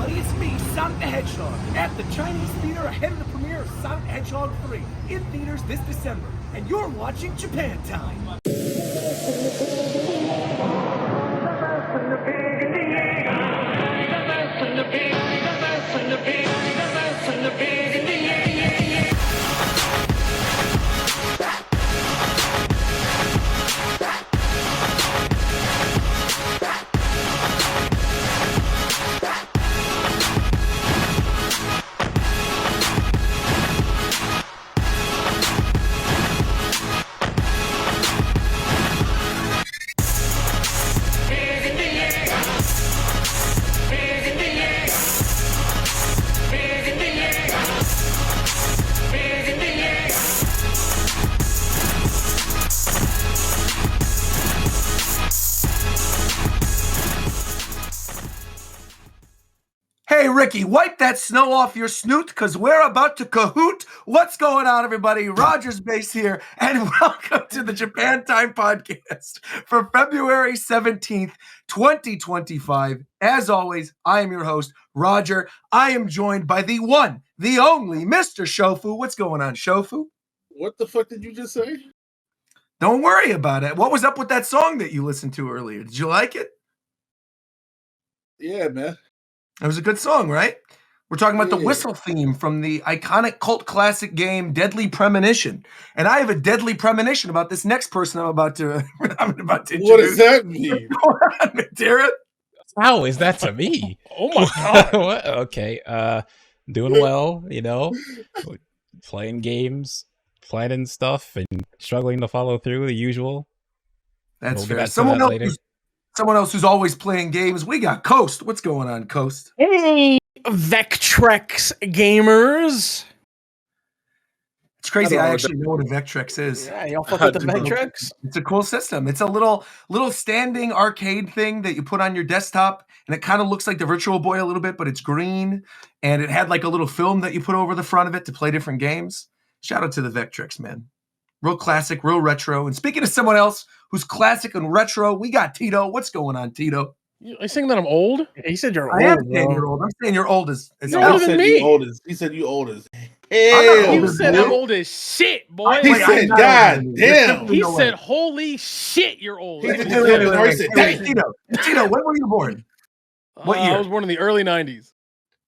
everybody, it's me, Sonic the Hedgehog, at the Chinese theater ahead of the premiere of Sonic the Hedgehog 3, in theaters this December, and you're watching Japan Time. Hey, Ricky, wipe that snow off your snoot, because we're about to Kahoot. What's going on, everybody? Roger's Base here, and welcome to the Japan Time Podcast for February 17th, 2025. As always, I am your host, Roger. I am joined by the one, the only, Mr. Shofu. What's going on, Shofu? What the fuck did you just say? Don't worry about it. What was up with that song that you listened to earlier? Did you like it? Yeah, man. It was a good song, right? We're talking about the whistle theme from the iconic cult classic game Deadly Premonition. And I have a deadly premonition about this next person I'm about to introduce. What does that mean? Darren? How is that to me? Oh my god. What? Okay. Doing well, playing games, planning stuff, and struggling to follow through the usual. That's fair. Someone else who's always playing games. We got Coast. What's going on, Coast? Hey, Vectrex gamers. It's crazy. I actually know what a Vectrex is. Yeah, y'all fuck with the Vectrex? It's a cool system. It's a little standing arcade thing that you put on your desktop, and it kind of looks like the Virtual Boy a little bit, but it's green, and it had like a little film that you put over the front of it to play different games. Shout out to the Vectrex, man. Real classic, real retro. And speaking of someone else who's classic and retro, we got Tito. What's going on, Tito? Are you saying that I'm old? He said you're old. I am saying you're old. I'm saying you're old as you're older than me. He said you old as hell. You said I'm old as shit, boy. He said, God damn. He said, holy shit, you're old. Tito, when were you born? What year? I was born in the early 90s.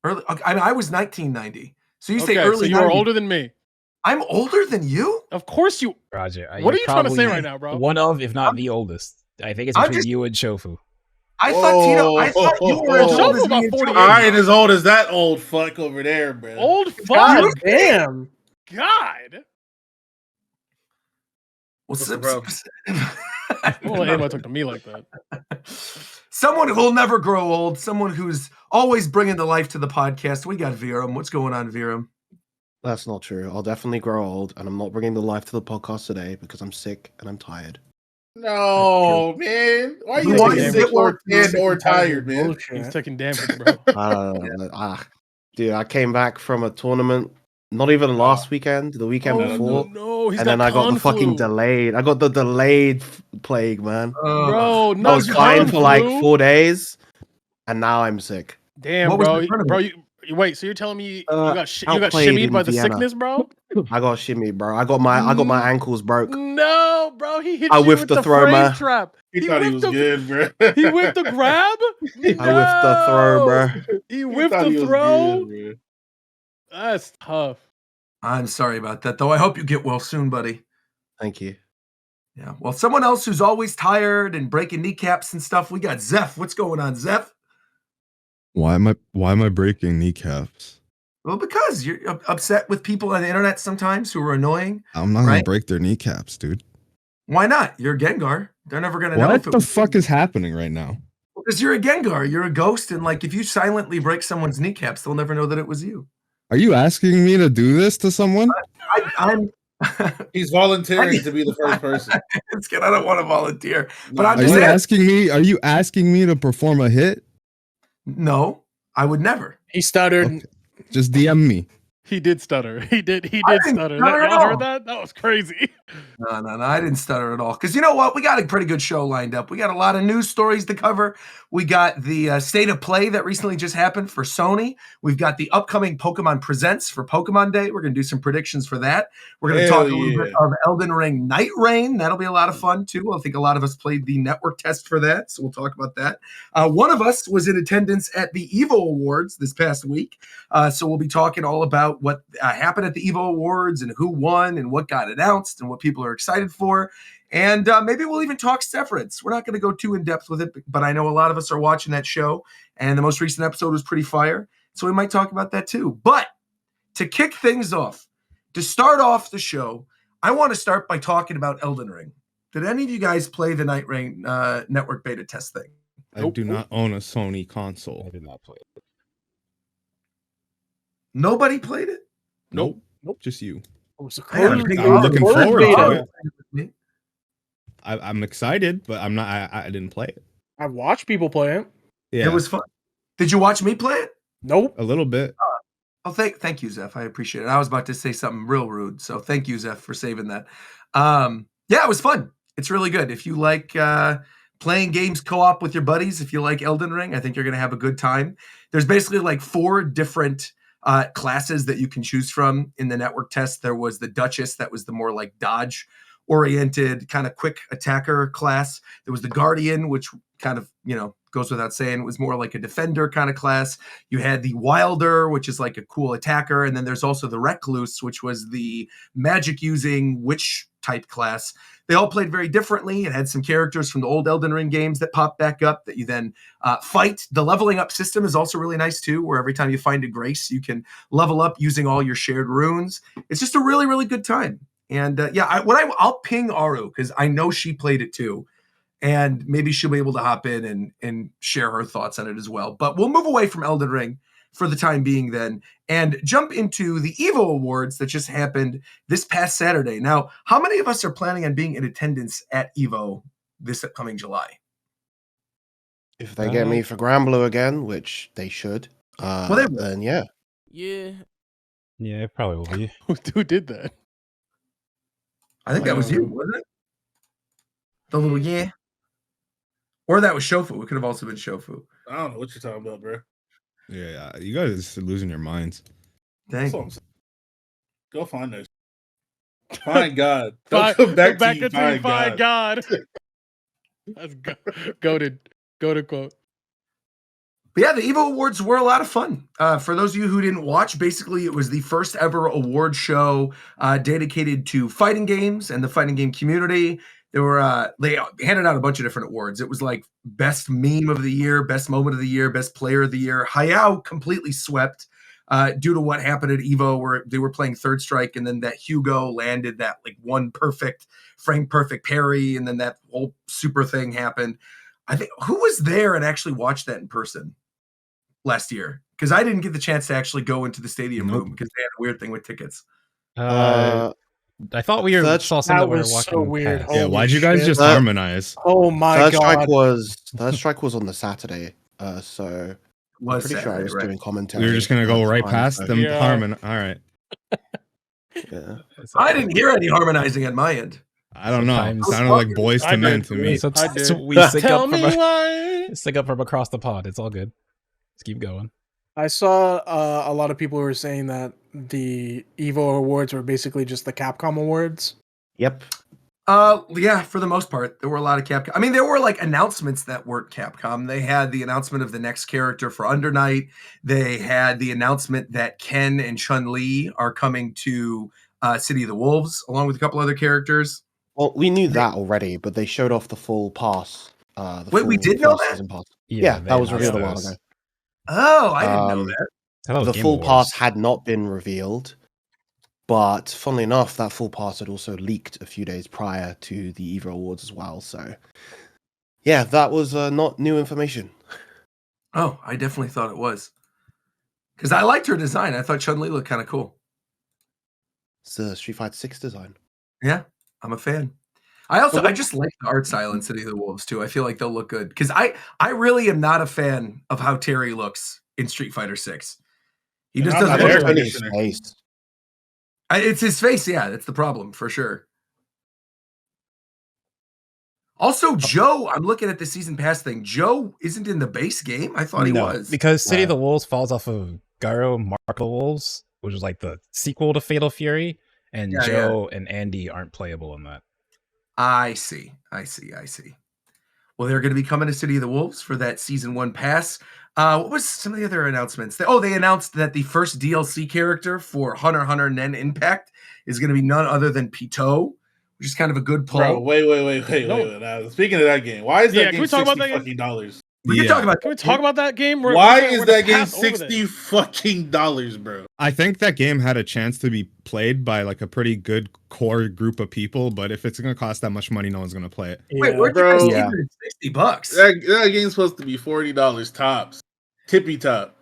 I was 1990. So you say early 90s. So you're older than me. I'm older than you? Of course you. Roger. What are you trying to say right now, bro? One of, if not the oldest. I think it's between you and Shofu. I thought you were as old as me. I ain't as old as that old fuck over there, bro. Old fuck? God damn. God. Well, Well, anybody talk to me like that. Someone who'll never grow old. Someone who's always bringing the life to the podcast. We got Viram. What's going on, Viram? That's not true. I'll definitely grow old, and I'm not bringing the life to the podcast today because I'm sick and I'm tired. No, man. Why are you sick or tired, man? He's taking damage, bro. Dude, I came back from a tournament, not even last weekend, the weekend before. No, and then I got the fucking delayed. I got the delayed plague, man. Bro, I was fine for like 4 days, and now I'm sick. Damn, bro. Wait, so you're telling me you got shimmied by the sickness, bro? I got shimmied, bro. I got my ankles broke. No, bro, he hit you whiffed with the the throw, man. trap. He thought he was good, bro. He whiffed the grab? I whiffed the throw, bro. He whiffed the throw? Good, That's tough. I'm sorry about that, though. I hope you get well soon, buddy. Thank you. Yeah. Well, someone else who's always tired and breaking kneecaps and stuff. We got Zeph. What's going on, Zeph? Why am I breaking kneecaps? Well, because you're upset with people on the internet sometimes who are annoying. I'm not gonna break their kneecaps, dude. Why not? You're a Gengar. They're never gonna know. What the fuck is happening right now? Because you're a Gengar. You're a ghost, and like if you silently break someone's kneecaps, they'll never know that it was you. Are you asking me to do this to someone? I'm. He's volunteering to be the first person. It's good. I don't want to volunteer, but I'm Are just you saying, Are you asking me to perform a hit? No, I would never. He stuttered. Okay. Just DM me. He did stutter. He did I didn't stutter. stutter at Y'all all. heard that? That was crazy. No, I didn't stutter at all. Because you know what? We got a pretty good show lined up. We got a lot of news stories to cover. We got the state of play that recently just happened for Sony. We've got the upcoming Pokemon Presents for Pokemon Day. We're going to do some predictions for that. We're going to talk a little bit of Elden Ring Nightreign. That'll be a lot of fun, too. I think a lot of us played the network test for that, so we'll talk about that. One of us was in attendance at the EVO Awards this past week, so we'll be talking all about what happened at the EVO Awards and who won and what got announced and what people are excited for. And maybe we'll even talk severance. We're not going to go too in depth with it, but I know a lot of us are watching that show, and the most recent episode was pretty fire. So we might talk about that too. But to kick things off, to start off the show, I want to start by talking about Elden Ring. Did any of you guys play the Nightreign network beta test thing? I do not own a Sony console. I did not play it. Nobody played it? Nope. Just you. I'm looking forward to it. I'm excited, but I'm not. I didn't play it. I watched people play it. Yeah, It was fun. Did you watch me play it? Nope. a little bit. Oh, thank you, Zeph. I appreciate it. I was about to say something real rude, so thank you, Zeph, for saving that. Yeah, it was fun. It's really good. If you like playing games co-op with your buddies, if you like Elden Ring, I think you're going to have a good time. There's basically like 4 different classes that you can choose from in the network test. There was the Duchess, that was the more like dodge oriented kind of quick attacker class. There was the Guardian, which kind of, goes without saying, was more like a defender kind of class. You had the Wilder, which is like a cool attacker. And then there's also the Recluse, which was the magic using witch type class. They all played very differently. It had some characters from the old Elden Ring games that popped back up that you then fight. The leveling up system is also really nice too, where every time you find a grace, you can level up using all your shared runes. It's just a really, really good time. And I'll ping Aru because I know she played it too. And maybe she'll be able to hop in and share her thoughts on it as well. But we'll move away from Elden Ring for the time being then and jump into the EVO Awards that just happened this past Saturday. Now, how many of us are planning on being in attendance at EVO this upcoming July? If they get me for Granblue again, which they should, then yeah. Yeah, it probably will be. Who did that? I think that was you, wasn't it? The little yeah. Or that was Shofu. It could have also been Shofu. I don't know what you're talking about, bro. Yeah, you guys are losing your minds. Dang. Go find those. Find God. Don't come back to you. Find God. That's goated quote. But yeah, the EVO Awards were a lot of fun. For those of you who didn't watch, basically it was the first ever award show dedicated to fighting games and the fighting game community. They handed out a bunch of different awards. It was like best meme of the year, best moment of the year, best player of the year. HAYAO completely swept due to what happened at EVO, where they were playing Third Strike, and then that Hugo landed that like one frame perfect parry, and then that whole super thing happened. I think who was there and actually watched that in person last year? Because I didn't get the chance to actually go into the stadium room because they had a weird thing with tickets. I thought we saw some that were walking so weird. past. Yeah, why'd you guys just harmonize? Oh my god! Third Strike was on the Saturday, so I'm pretty sure I was doing commentary. We were just gonna go right past them. Harmon. All right. Yeah. I didn't hear any harmonizing at my end. I don't know. It sounded like Boys to Men to me. We sync up from across the pod. It's all good. Let's keep going. I saw a lot of people who were saying that the EVO Awards were basically just the Capcom Awards. Yep. Yeah, for the most part, there were a lot of Capcom. I mean, there were like announcements that weren't Capcom. They had the announcement of the next character for Under Night. They had the announcement that Ken and Chun-Li are coming to City of the Wolves, along with a couple other characters. Well, we knew that already, but they showed off the full pass. Wait, we did know that? Pass. Yeah, that was revealed a while ago. Oh, I didn't know that. The full pass had not been revealed, but funnily enough, that full pass had also leaked a few days prior to the EVO Awards as well. So, yeah, that was not new information. Oh, I definitely thought it was. Because I liked her design. I thought Chun-Li looked kind of cool. It's the Street Fighter 6 design. Yeah, I'm a fan. I just like the art style in City of the Wolves too. I feel like they'll look good because I really am not a fan of how Terry looks in Street Fighter 6. He just doesn't look like his face. It's his face, yeah. That's the problem for sure. Also, Joe, I'm looking at the season pass thing. Joe isn't in the base game. I thought he was. Because City of the Wolves falls off of Garo Mark of the Wolves, which is like the sequel to Fatal Fury, and Joe and Andy aren't playable in that. I see. Well, they're going to be coming to City of the Wolves for that season 1 pass. What was some of the other announcements? They announced that the first DLC character for Hunter x Hunter Nen Impact is going to be none other than Pito, which is kind of a good pull. Bro, wait. Now, speaking of that game, why is that game $60 fucking dollars? We can talk about. Can we talk about that game? Why is that game $60 fucking dollars, bro? I think that game had a chance to be played by like a pretty good core group of people, but if it's gonna cost that much money, no one's gonna play it. Wait, where'd you guys get it? $60? That game's supposed to be $40 tops, tippy top.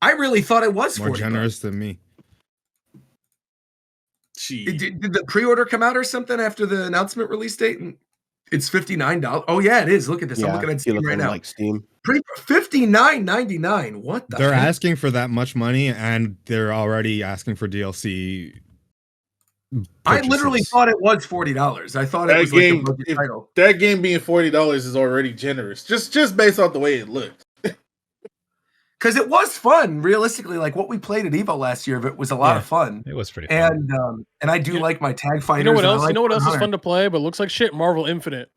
I really thought it was more generous than me. Did the pre-order come out or something after the announcement release date? And it's $59. Oh yeah, it is. Look at this. I'm looking at Steam right now. Like Steam. $59.99. What the? They're asking for that much money, and they're already asking for DLC. Purchases. I literally thought it was $40. I thought it was like a budget title. That game being $40 is already generous, just based off the way it looked. Because it was fun, realistically. Like what we played at EVO last year, it was a lot of fun. It was pretty fun. And I do like my tag fighters. You know what else? You know what else is fun to play, but looks like shit? Marvel Infinite.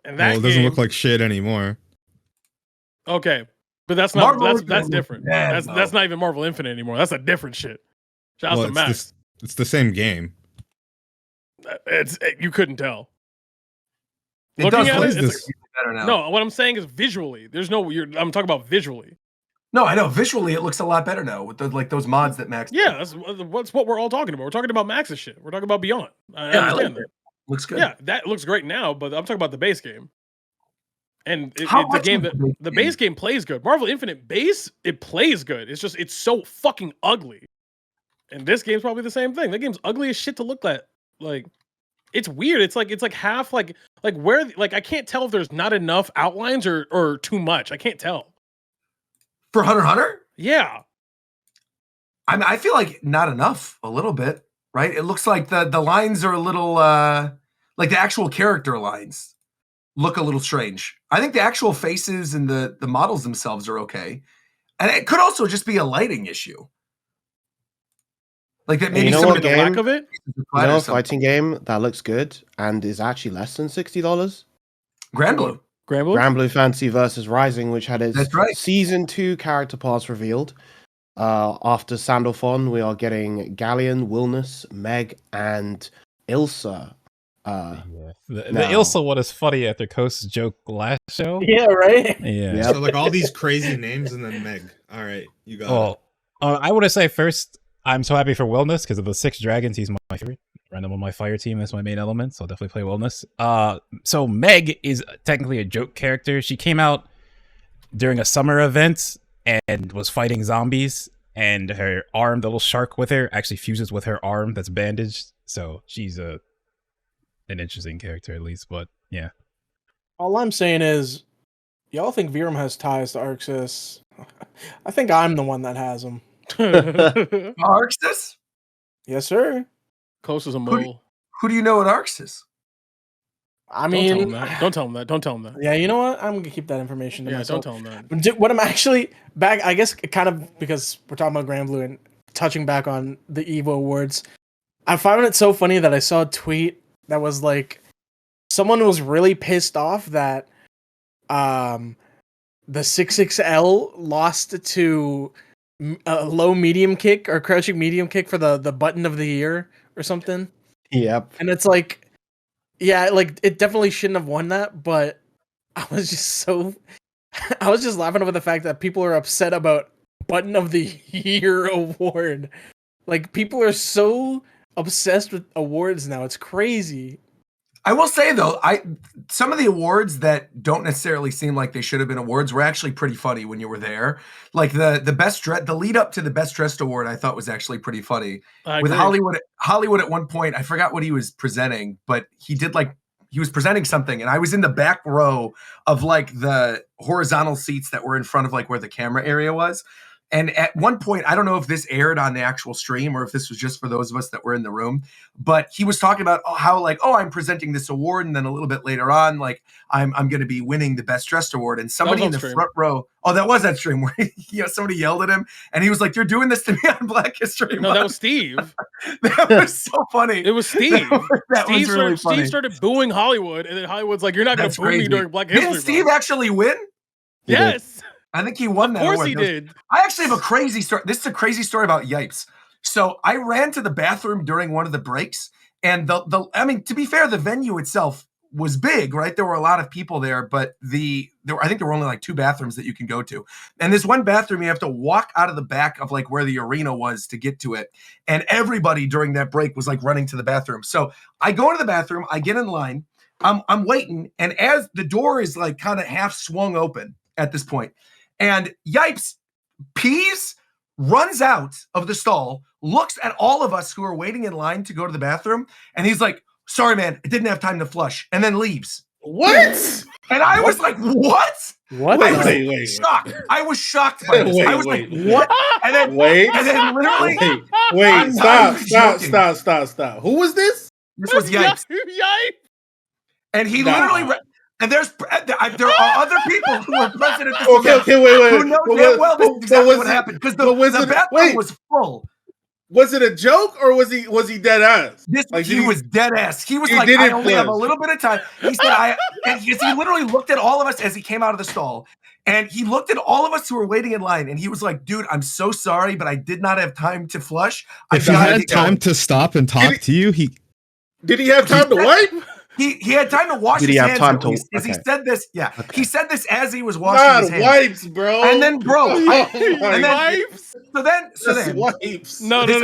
And that it doesn't look like shit anymore. Okay, but that's not that's different. Bad, that's not even Marvel Infinite anymore. That's a different shit. Shout out to Max. It's the same game. You couldn't tell. Looking at it, it's better now. No, what I'm saying is visually. There's no. I'm talking about visually. No, I know. Visually, it looks a lot better now with those mods that Max. Yeah, that's what we're all talking about. We're talking about Max's shit. We're talking about Beyond. I understand that. Looks good. Yeah, that looks great now, but I'm talking about the base game. And the game the base game plays good. Marvel Infinite base, it plays good. It's just it's so fucking ugly. And this game's probably the same thing. That game's ugly as shit to look at. Like, it's weird. It's like half like where I can't tell if there's not enough outlines or too much. I can't tell. For Hunter x Hunter? Yeah. I feel like not enough, a little bit, right? It looks like the lines are a little like the actual character lines look a little strange. I think the actual faces and the models themselves are okay. And it could also just be a lighting issue. Like that maybe some of the lack of it. A fighting game that looks good and is actually less than $60? Granblue. Granblue Fantasy versus Rising, which had its Season 2 character pass revealed. After Sandalphon, we are getting Galleon, Wilness, Meg, and Ilsa. The Ilsa one is funny after Coast's joke last show. Yeah, right? Yeah. So like all these crazy names and then Meg. All right, you got it. I want to say first, I'm so happy for Wellness because of the 6 dragons. He's my favorite. Random on my fire team as my main element, so I'll definitely play Wellness. So Meg is technically a joke character. She came out during a summer event and was fighting zombies, and her arm, the little shark with her, actually fuses with her arm that's bandaged. So she's an interesting character at least, but yeah. All I'm saying is, y'all think Virum has ties to Arxis. I think I'm the one that has them. Arxis? Yes, sir. Close as a mole. Who do you know at Arxis? I mean, don't tell him that. Don't tell him that. Yeah, you know what? I'm gonna keep that information to myself. Don't tell him that. What I'm actually back, I guess, kind of because we're talking about Granblue and touching back on the EVO Awards. I found it so funny that I saw a tweet that was like, someone was really pissed off that the 6XL lost to a low medium kick or crouching medium kick for the button of the year or something. Yep. And it's like, yeah, like it definitely shouldn't have won that, but I was just laughing over the fact that people are upset about button of the year award. Like people are so obsessed with awards now. It's crazy. I will say though, some of the awards that don't necessarily seem like they should have been awards were actually pretty funny when you were there. Like the lead up to the best dressed award, I thought was actually pretty funny. With Hollywood at one point, I forgot what he was presenting, but he was presenting something, and I was in the back row of like the horizontal seats that were in front of like where the camera area was. And at one point, I don't know if this aired on the actual stream or if this was just for those of us that were in the room, but he was talking about how like, oh, I'm presenting this award, and then a little bit later on, like I'm going to be winning the best dressed award. And somebody in the front row, oh, that was that stream where somebody yelled at him, and he was like, "You're doing this to me on Black History Month." No, that was Steve. That was so funny. It was Steve. That was really funny. Steve started booing Hollywood, and then Hollywood's like, "You're not going to boo me during Black History Month." Didn't Steve actually win? Yes. I think he won that award. Of course he did. I actually have a crazy story. This is a crazy story about Yipes. So I ran to the bathroom during one of the breaks, and I mean, to be fair, the venue itself was big, right? There were a lot of people there, but I think there were only like 2 bathrooms that you can go to. And this one bathroom, you have to walk out of the back of like where the arena was to get to it. And everybody during that break was like running to the bathroom. So I go into the bathroom, I get in line, I'm waiting, and as the door is like kind of half swung open at this point, and Yipes pees, runs out of the stall, looks at all of us who are waiting in line to go to the bathroom, and he's like, "Sorry, man, I didn't have time to flush," and then leaves. What? And I was like, "What?" What? Wait. Shocked. I was shocked by this. I was like, "What?" And then literally, wait, stop. Who was this? This was Yipes. Yipes. And he literally. And there are other people who were present at this event wait. who know damn well this is exactly what happened, because the bathroom was full. Was it a joke, or was he dead ass? He was dead ass. He was like, "I only have a little bit of time." He said, and he literally looked at all of us as he came out of the stall, and he looked at all of us who were waiting in line, and he was like, "Dude, I'm so sorry, but I did not have time to flush." If he had time to stop and talk to you, did he have time to wipe? He had time to wash his hands. He said this. Yeah, he said this as he was washing his hands. Wipes, bro. And then, bro, wipes. So then, wipes. No. This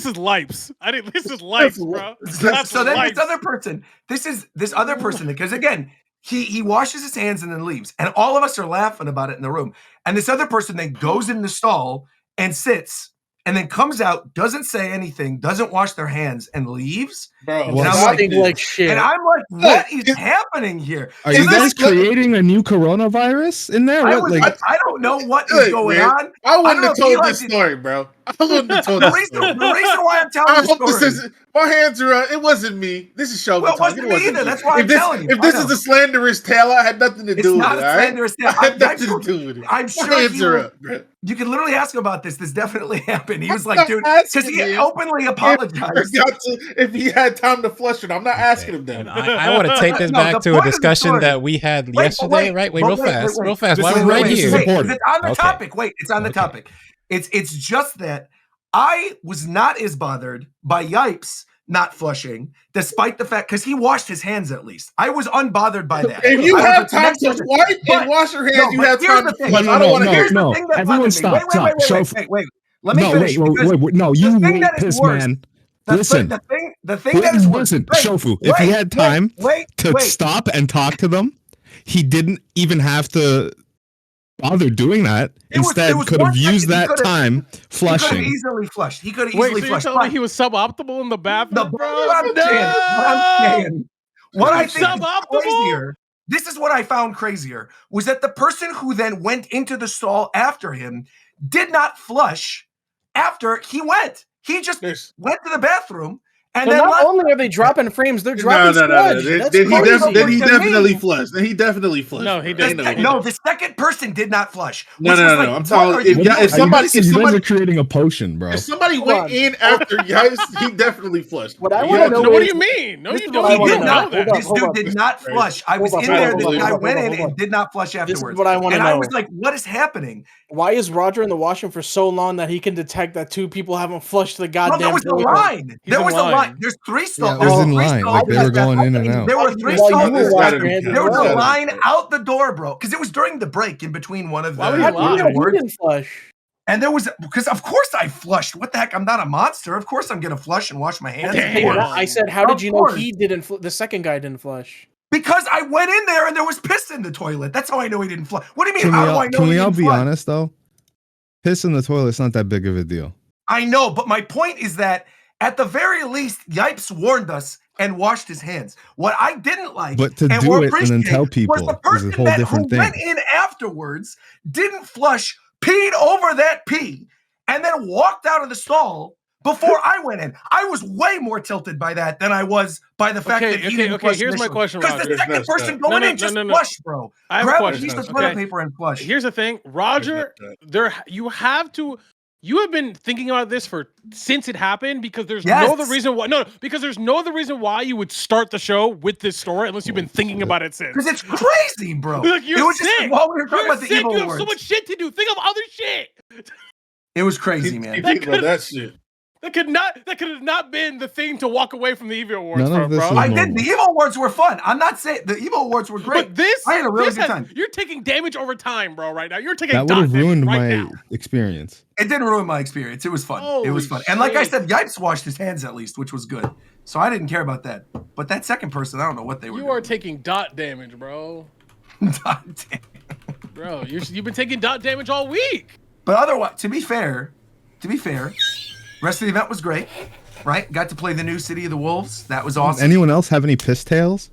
is Lipes. This is Lipes, bro. So then this other person, because again, he washes his hands and then leaves, and all of us are laughing about it in the room. And this other person then goes in the stall and sits, and then comes out, doesn't say anything, doesn't wash their hands, and leaves. Bro, and I'm like shit. And I'm like, what is happening here? Are you guys creating a new coronavirus in there? I don't know what is going on. I wouldn't have told this story, bro. I wouldn't have told this story. The reason why I'm telling this story. My hands are up. It wasn't me. This is Shogun. Well, it wasn't me either. That's why I'm telling you. If this is a slanderous tale, I had nothing to do with it. It's not a slanderous tale. I had nothing to do with it. I'm sure my hands are up, bro. You can literally ask him about this. This definitely happened. He was like, dude, because he openly apologized. If he had time to flush it, I'm not asking him that. I want to take this back to a discussion that we had yesterday, right? Real fast. Why we're right here. It's on the topic. Wait, it's on the topic. It's just that I was not as bothered by Yipes not flushing, despite the fact, because he washed his hands at least. I was unbothered by that. If you have time to wipe and wash your hands, you have time to flush. I don't want to hear no. Everyone stop. Wait. Let me finish. Wait. No, you piss man. Listen. The thing that is worse. Listen, Shofu, if he had time to stop and talk to them, he didn't even have to bother doing that. Instead, could have used that time flushing. He could have easily flushed. He could have easily flushed. You're telling me he was suboptimal in the bathroom, bro? What I think is crazier, this is what I found crazier, was that the person who then went into the stall after him did not flush after he went. He just went to the bathroom. And then not only are they dropping frames, they're dropping sludge. Then he definitely flushed. No, he didn't. No, the second person did not flush. No. I'm telling you, if somebody are creating a potion, bro. If somebody went in after Yipes, he definitely flushed. What I want to know. What do you mean? No, you don't. He did not. This dude did not flush. I was in there. This guy went in and did not flush afterwards. This is what I want to know. And I was like, what is happening? Why is Roger in the washroom for so long that he can detect that 2 people haven't flushed the goddamn? There was a line. There was a line. There's 3 stalls. Yeah, it was in line. Like they were going in and out. There were 3 stalls. There was a line out the door, bro. Because it was during the break in between one of the. Why didn't flush? And there was, because of course I flushed. What the heck? I'm not a monster. Of course I'm gonna flush and wash my hands. I said, how did you know he didn't? The second guy didn't flush. Because I went in there and there was piss in the toilet. That's how I know he didn't flush. What do you mean? How do I know? Can we all be honest though? Piss in the toilet's not that big of a deal. I know, but my point is that at the very least, Yipes warned us and washed his hands. What I didn't like, but to do it and then tell people was the person is a whole different thing. Went in afterwards, didn't flush, peed over that pee, and then walked out of the stall before I went in. I was way more tilted by that than I was by the fact that he didn't flush here's my question, because the second person going in just flush, bro. I have a Grab a question. piece of toilet paper and flush. Here's the thing, Roger. You have been thinking about this since it happened because there's no other reason why. No, because there's no other reason why you would start the show with this story unless you've been thinking about it since. Because it's crazy, bro. Look, it was sick. Just while we were talking about the EVO Awards. You have so much shit to do. Think of other shit. It was crazy, man. Think about that shit. That could have not been the thing to walk away from the EVO Awards from, bro. I did. The EVO Awards were fun. I'm not saying the EVO Awards were great. But I had a really good time. You're taking damage over time, bro. Right now, you're taking. That would have ruined my experience. It didn't ruin my experience. It was fun. It was fun. And like I said, Yipes washed his hands at least, which was good. So I didn't care about that. But that second person, I don't know what they were. You are taking dot damage, bro. Dot damage, bro. You've been taking dot damage all week. But otherwise, to be fair. Rest of the event was great, right? Got to play the new City of the Wolves. That was awesome. Anyone else have any piss tails?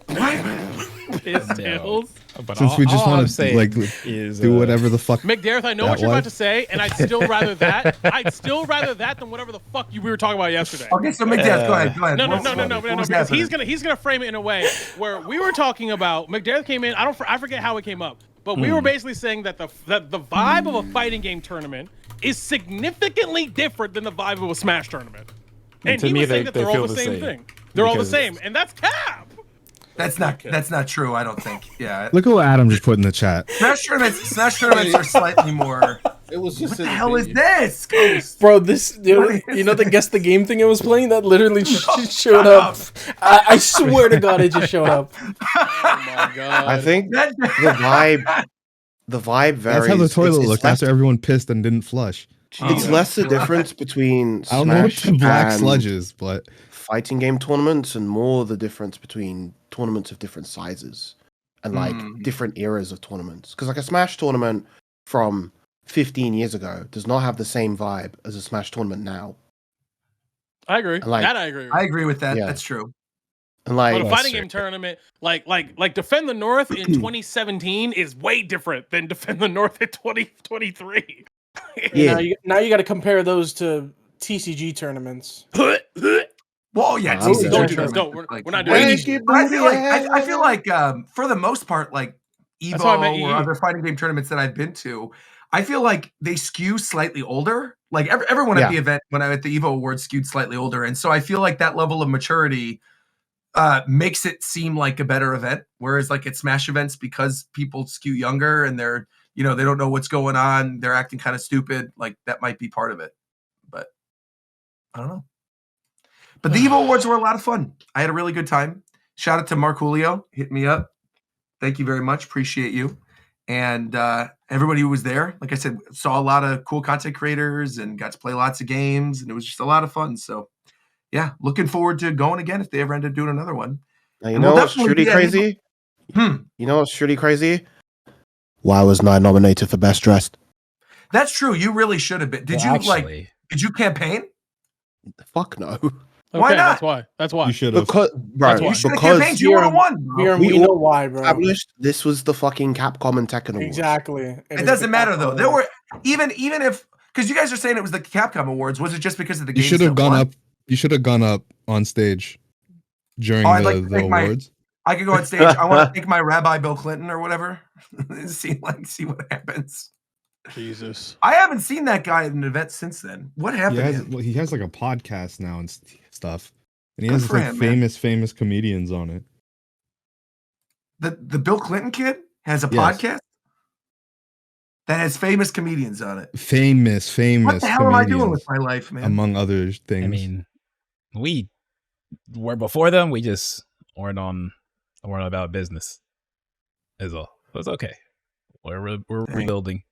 Piss tails? Since we just want to like do whatever the fuck. McDareth, I know what you're about to say, and I'd still rather that. I'd still rather that than whatever the fuck we were talking about yesterday. Okay, so McDareth, go ahead. No, because he's gonna frame it in a way where we were talking about. McDareth came in. I forget how it came up, but we were basically saying that the vibe of a fighting game tournament is significantly different than the vibe of a Smash tournament. And he was saying that they're all the same thing. They're all the same, and that's cap. That's not true. I don't think. Yeah. Look at what Adam just put in the chat. Smash tournaments are slightly more. It was just. What the hell is this, Ghost? Bro? This you know the guess the game thing it was playing that literally showed up. I swear to God, it just showed up. Oh my God! I think the vibe varies. That's how the toilet looked after everyone pissed and didn't flush. It's less the difference between I don't know what Smash the black and sludge is, but fighting game tournaments, and more the difference between tournaments of different sizes and like different eras of tournaments. Because like a Smash tournament from 15 years ago does not have the same vibe as a Smash tournament now. I agree. Like, that I agree. I agree with that. Yeah. That's true. And like but a fighting game tournament, like Defend the North in 2017 is way different than Defend the North in 2023. Yeah. Now you got to compare those to TCG tournaments. Well, yeah, TCG don't do this. We're not doing it. I feel like for the most part, like EVO or other fighting game tournaments that I've been to, I feel like they skew slightly older. Like everyone at the event when I'm at the EVO Awards skewed slightly older, and so I feel like that level of maturity makes it seem like a better event. Whereas like at Smash events, because people skew younger and they're they don't know what's going on, they're acting kind of stupid. Like that might be part of it, but I don't know. But the EVO Awards were a lot of fun. I had a really good time. Shout out to Mark Julio, hit me up. Thank you very much. Appreciate you. And everybody who was there, like I said, saw a lot of cool content creators and got to play lots of games, and it was just a lot of fun. So yeah, looking forward to going again if they ever end up doing another one. Now, you know what's truly crazy? You know what's truly crazy? Why was not nominated for Best Dressed? That's true. You really should have been. Did you campaign? Fuck no. Why okay, not? That's why. You should have. Because you would have won. We know why, bro. Established this was the fucking Capcom and Tekken Awards. Exactly. It doesn't matter though. There were even if because you guys are saying it was the Capcom Awards. Was it just because of the game? You should have gone up. You should have gone up on stage during the awards. I could go on stage. I want to thank my Rabbi Bill Clinton or whatever. see what happens. Jesus. I haven't seen that guy at an event since then. What happened? He has like a podcast now and stuff. And he has like famous comedians on it. The Bill Clinton kid has a podcast that has famous comedians on it. Famous. What the hell am I doing with my life, man? Among other things. I mean, we were before them. We just weren't about business. Is all. It was okay. We're rebuilding.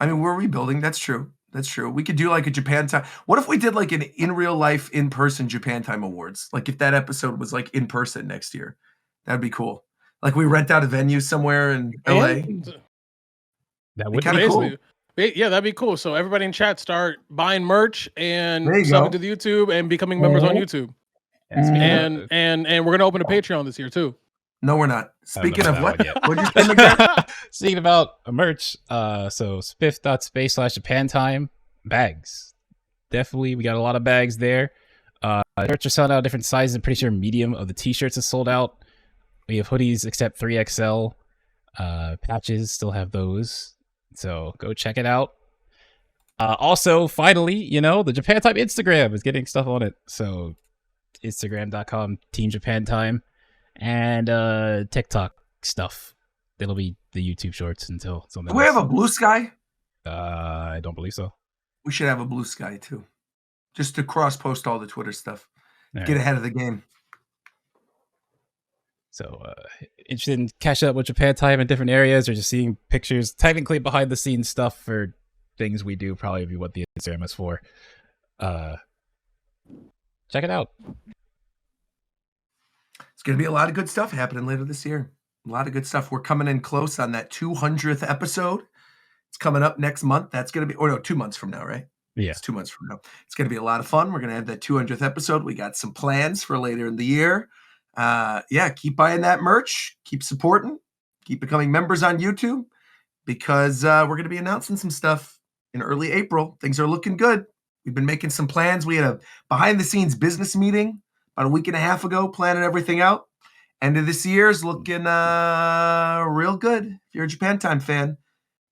I mean, we're rebuilding. That's true. We could do like a Japan time. What if we did like an in real life, in person Japan Time Awards? Like if that episode was like in person next year, that'd be cool. Like we rent out a venue somewhere in LA. That would be kind of cool. Yeah, that'd be cool. So everybody in chat start buying merch and subbing to the YouTube and becoming members on YouTube. And we're gonna open a Patreon this year too. No, we're not. Speaking of what? Speaking about merch, so spiff.space/Japan bags. Definitely, we got a lot of bags there. Merch are selling out different sizes. I'm pretty sure medium of the t-shirts is sold out. We have hoodies except 3XL. Patches still have those. So go check it out. Also, finally, you know, the Japan Time Instagram is getting stuff on it. So Instagram.com Team Japan Time and TikTok stuff. It'll be the YouTube shorts until something. Do we have a Blue Sky? I don't believe so. We should have a Blue Sky too, just to cross post all the Twitter stuff. Get ahead of the game. So interested in catching up with Japan Time in different areas, or just seeing pictures, technically behind the scenes stuff for things we do, probably be what the Instagram is for. Check it out. It's going to be a lot of good stuff happening later this year. A lot of good stuff. We're coming in close on that 200th episode. It's coming up next month. That's going to be, 2 months from now, right? Yeah. It's 2 months from now. It's going to be a lot of fun. We're going to have that 200th episode. We got some plans for later in the year. Keep buying that merch. Keep supporting. Keep becoming members on YouTube, because we're going to be announcing some stuff in early April. Things are looking good. We've been making some plans. We had a behind-the-scenes business meeting about a week and a half ago, planning everything out. End of this year is looking real good. If you're a Japan Time fan,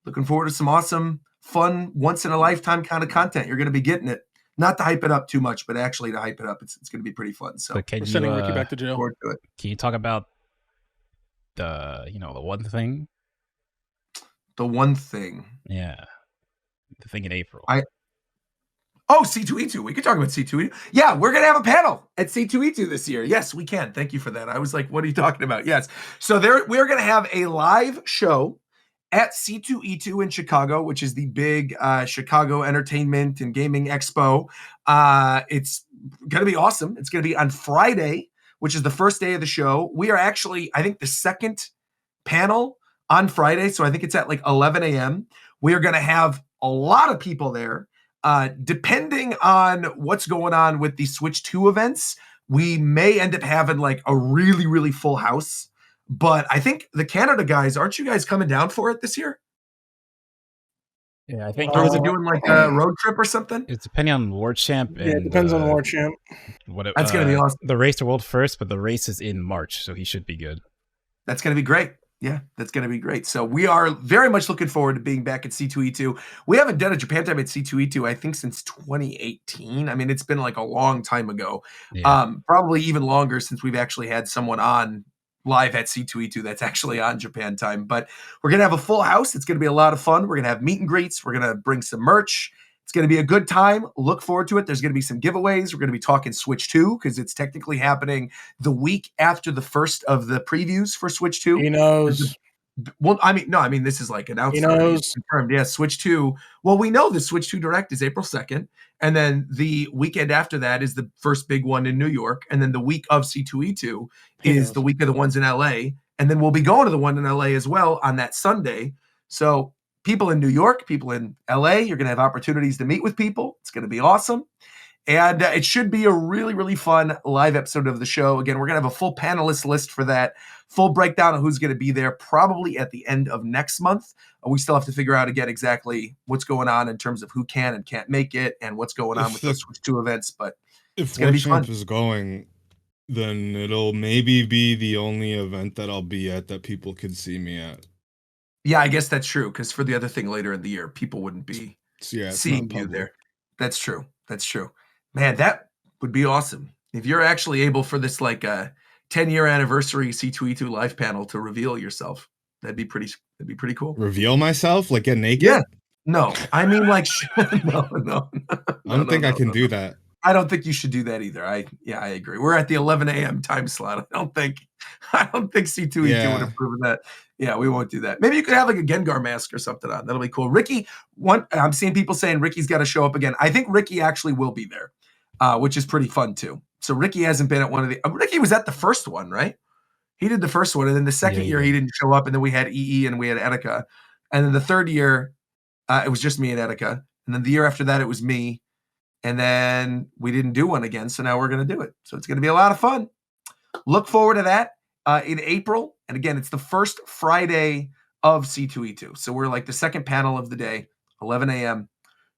looking forward to some awesome, fun, once-in-a-lifetime kind of content. You're going to be getting it. Not to hype it up too much, but actually to hype it up. It's going to be pretty fun. So we're sending Ricky back to jail. To it. Can you talk about the one thing? The one thing. Yeah. The thing in April. C2E2. We could talk about C2E2. Yeah, we're going to have a panel at C2E2 this year. Yes, we can. Thank you for that. I was like, what are you talking about? Yes. So we're going to have a live show at C2E2 in Chicago, which is the big Chicago entertainment and gaming expo. It's going to be awesome. It's going to be on Friday, which is the first day of the show. We are actually, I think, the second panel on Friday. So I think it's at like 11 a.m. We are going to have a lot of people there. Depending on what's going on with the Switch 2 events, we may end up having like a really, really full house. But I think the Canada guys, aren't you guys coming down for it this year? Yeah, I think. Or is it doing like a road trip or something? It's depending on World Champ. Yeah, it depends on World Champ. That's going to be awesome. The race to World first, but the race is in March, so he should be good. That's going to be great. Yeah, that's going to be great. So we are very much looking forward to being back at C2E2. We haven't done a Japan Time at C2E2, I think, since 2018. I mean, it's been like a long time ago. Yeah. Probably even longer since we've actually had someone on live at C2E2 that's actually on Japan Time. But we're going to have a full house. It's going to be a lot of fun. We're going to have meet and greets. We're going to bring some merch. It's going to be a good time. Look forward to it. There's going to be some giveaways. We're going to be talking Switch 2 because it's technically happening the week after the first of the previews for Switch 2. He knows. Well, I mean, this is like announced. He knows. Confirmed. Yeah, Switch 2. Well, we know the Switch 2 Direct is April 2nd. And then the weekend after that is the first big one in New York. And then the week of C2E2 is the week of the ones in LA. And then we'll be going to the one in LA as well on that Sunday. So people in New York, people in LA, you're going to have opportunities to meet with people. It's going to be awesome. And it should be a really, really fun live episode of the show. Again, we're going to have a full panelist list for that, full breakdown of who's going to be there probably at the end of next month. We still have to figure out again exactly what's going on in terms of who can and can't make it and what's going on with those Switch 2 events. But if World Champ is going, then it'll maybe be the only event that I'll be at that people could see me at. Yeah, I guess that's true, because for the other thing later in the year, people wouldn't be seeing you there. That's true. That's true. Man, that would be awesome. If you're actually able for this like 10-year anniversary C2E2 live panel to reveal yourself, that'd be pretty cool. Reveal myself? Like get naked? Yeah. No, I mean like no. I don't think I can do that. I don't think you should do that either. I agree. We're at the 11 a.m. time slot. I don't think C2E2 would approve of that. Yeah, we won't do that. Maybe you could have like a Gengar mask or something on. That'll be cool. Ricky, I'm seeing people saying Ricky's got to show up again. I think Ricky actually will be there, which is pretty fun too. So Ricky hasn't been at one of the. Ricky was at the first one, right? He did the first one, and then the second year he didn't show up, and then we had EE and we had Etika, and then the third year it was just me and Etika, and then the year after that it was me, and then we didn't do one again. So now we're gonna do it. So it's gonna be a lot of fun. Look forward to that. in April. And again, it's the first Friday of C2E2. So we're like the second panel of the day, 11 a.m.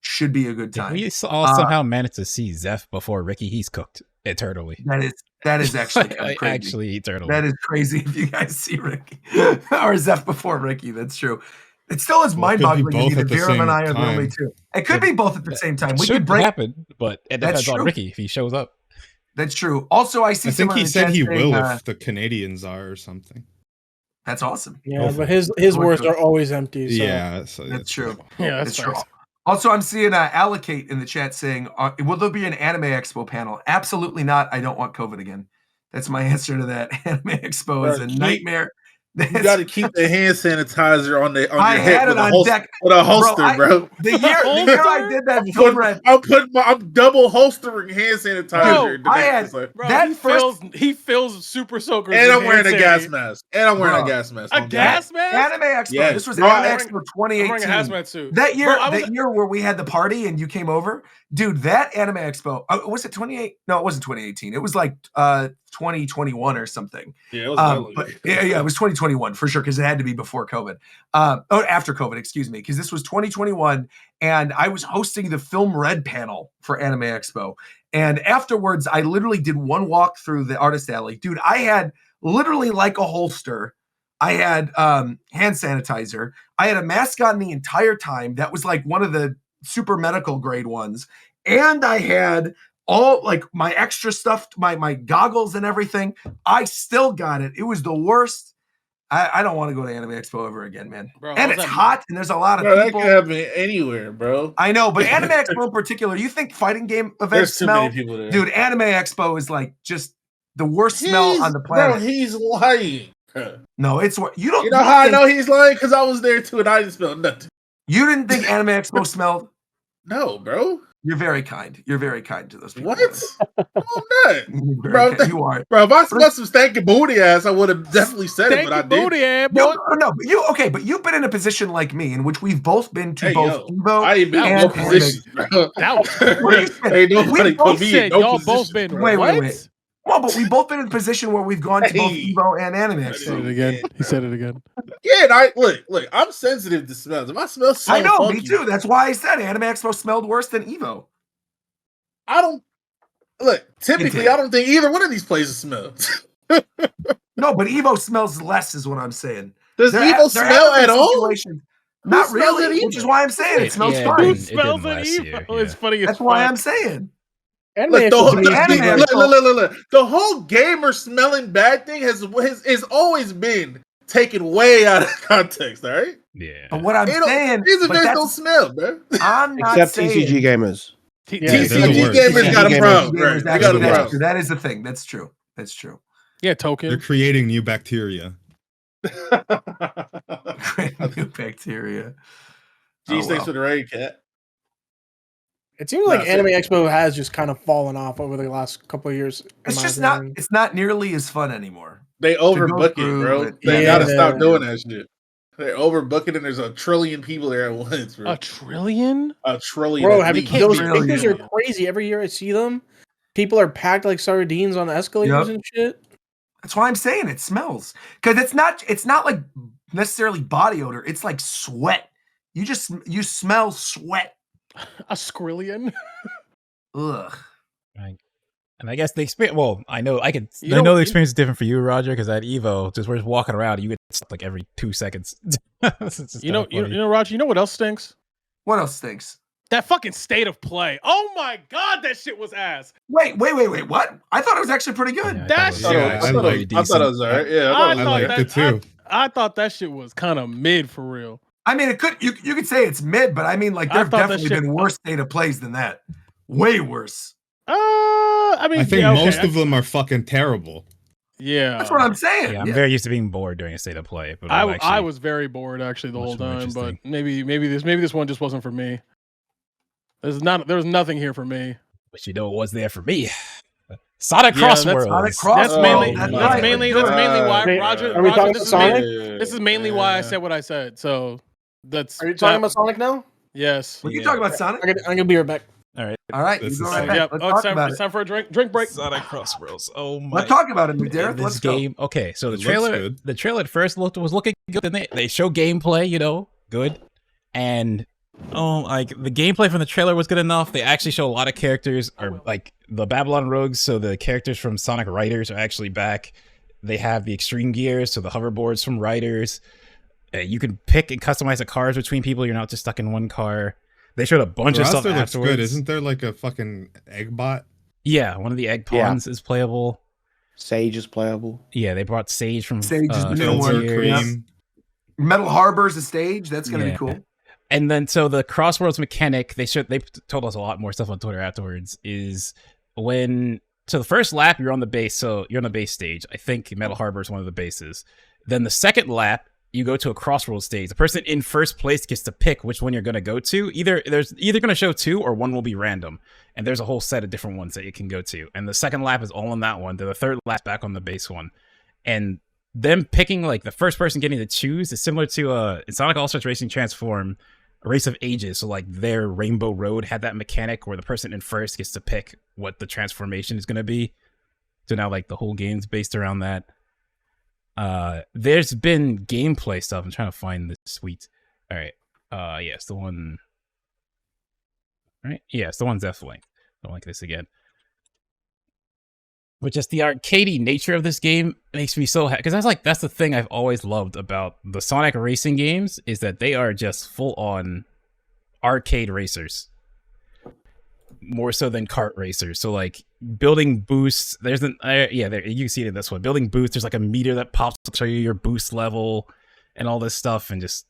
Should be a good time. We all somehow managed to see Zeph before Ricky. He's cooked eternally. That is actually kind of crazy. Actually eternally. That is crazy if you guys see Ricky or Zeph before Ricky. That's true. It still is mind-boggling to me that Viram and I are the only two. It could be both at the same time. We could break happen, but it depends on Ricky if he shows up. That's true. Also, I think he said he will if the Canadians are or something. That's awesome. Yeah, but his words are always empty. So. Yeah, that's true. Yeah, that's true. Also, I'm seeing Allocate in the chat saying, will there be an Anime Expo panel? Absolutely not. I don't want COVID again. That's my answer to that. Anime Expo is a nightmare. You got to keep the hand sanitizer on your head with a holster, bro. The year I did that, I'm double holstering hand sanitizer. He feels super soaker. And I'm wearing a gas mask. A gas mask? Anime Expo. Yes. This was Anime Expo 2018. I'm wearing a hazmat suit. That year where we had the party and you came over, dude. That Anime Expo was it 28? No, it wasn't 2018. It was like 2021 or something. Yeah, it was. It was 2021 for sure because it had to be before COVID. After COVID, excuse me, because this was 2021, and I was hosting the Film Red panel for Anime Expo. And afterwards, I literally did one walk through the artist alley, dude. I had literally like a holster. I had hand sanitizer. I had a mask on the entire time. That was like one of the super medical grade ones, and I had all like my extra stuff, my goggles and everything. I still got it. It was the worst. I don't want to go to Anime Expo ever again, man. Bro, and it's hot, and there's a lot of people. That could happen anywhere, bro. I know, but Anime Expo in particular, you think fighting game events smell? Dude, Anime Expo is like just the worst smell on the planet. Bro, he's lying. No, it's what you don't. You know how I know he's lying? Because I was there too, and I didn't smell nothing. You didn't think Anime Expo smelled? No, bro. You're very kind. You're very kind to those people. What? I'm not. Bro, you are. Bro, if I smelled some stanky booty ass, I would have definitely said it, but I didn't. Booty ass, boy. But you've been in a position like me in which we've both been to both EVO I ain't been in no position, bro. Ain't nobody put me in no position. Wait. Well, but we've both been in a position where we've gone to both EVO and Anime Expo. He said it again. Yeah, and I look, I'm sensitive to smells. If I smell I know, funky, me too. That's why I said Anime Expo smelled worse than EVO. Typically, I don't think either one of these places smells. No, but EVO smells less, is what I'm saying. Does EVO smell at all? Not really, which is why I'm saying it smells fine. Who smells at EVO? It's funny. That's why I'm saying. Look, the whole gamer smelling bad thing has always been taken way out of context, all right? Yeah. But what I'm saying, these events don't smell, man. I'm not except saying TCG gamers. TCG gamers got a problem. Right? They got a problem. That is the thing. That's true. That's true. Yeah, token. They're creating new bacteria. New bacteria. Geez, thanks for the raid, cat. It seems like Anime Expo has just kind of fallen off over the last couple of years. It's just not. It's not nearly as fun anymore. They overbook it, bro. They gotta stop doing that shit. They're overbooking, and there's a trillion people there at once, bro. A trillion? A trillion. Bro, those pictures are crazy. Every year I see them, people are packed like sardines on the escalators and shit. That's why I'm saying it smells, because it's not like necessarily body odor. It's like sweat. You smell sweat. A skrillion. Ugh. Right. And I guess the experience. Well, I know the experience is different for you, Roger, because at EVO, we're just walking around, you get stuff like every 2 seconds. you know, Roger. You know what else stinks? What else stinks? That fucking state of play. Oh my god, that shit was ass. Wait. What? I thought it was actually pretty good. Yeah, I thought it was alright. Yeah, I liked it too. I thought that shit was kind of mid for real. I mean, you could say it's mid, but I mean, like, there've definitely been worse state of plays than that. Way worse. I mean, I think most of them are fucking terrible. Yeah, that's what I'm saying. Yeah, I'm very used to being bored during a state of play. But I was very bored actually the whole time. But maybe this one just wasn't for me. There's nothing here for me. But you know what was there for me? Sonic CrossWorlds. That's mainly why Roger. Are we talking about Sonic? This is mainly why I said what I said. So that's. Are you talking about Sonic now? Yes. We can talk about Sonic. I'm gonna be right back. All right. All right, This you go is right sick. back. Yep. Let's talk about It's it. time for a drink break. Sonic CrossWorlds. Oh my. Let's talk about it, McDareth. This Let's game. go. Okay, so It the looks trailer, good. the trailer at first was looking good, and they show gameplay, good, and like the gameplay from the trailer was good enough. They actually show a lot of characters, or like the Babylon Rogues, so the characters from Sonic Riders are actually back. They have the extreme gears, so the hoverboards from Riders. You can pick and customize the cars between people. You're not just stuck in one car. They showed a bunch of stuff Roster looks afterwards. good. Isn't there like a fucking egg bot? Yeah, one of the egg pawns is playable. Sage is playable. Yeah, they brought Sage from Sage is the new Frontiers. one. Silver Cream. Metal Harbor's a stage. That's gonna be cool. And then so the CrossWorlds mechanic, they told us a lot more stuff on Twitter afterwards, is when the first lap you're on the base, so you're on the base stage. I think Metal Harbor is one of the bases. Then the second lap, you go to a CrossWorlds stage. The person in first place gets to pick which one you're going to go to. There's either going to show two or one will be random. And there's a whole set of different ones that you can go to. And the second lap is all on that one. Then the third lap back on the base one. And them picking like the first person getting to choose is similar to in Sonic All-Stars Racing Transform, Race of Ages. So like their Rainbow Road had that mechanic where the person in first gets to pick what the transformation is going to be. So now like the whole game's based around that. There's been gameplay stuff. I'm trying to find the suite. All right. Yes, the one. Right? Yes, the one's definitely. Don't like this again. But just the arcadey nature of this game makes me so happy, because that's the thing I've always loved about the Sonic racing games, is that they are just full on arcade racers. More so than kart racers. So like building boosts, there's you can see it in this one. Building boosts, there's like a meter that pops to show you your boost level and all this stuff. And just,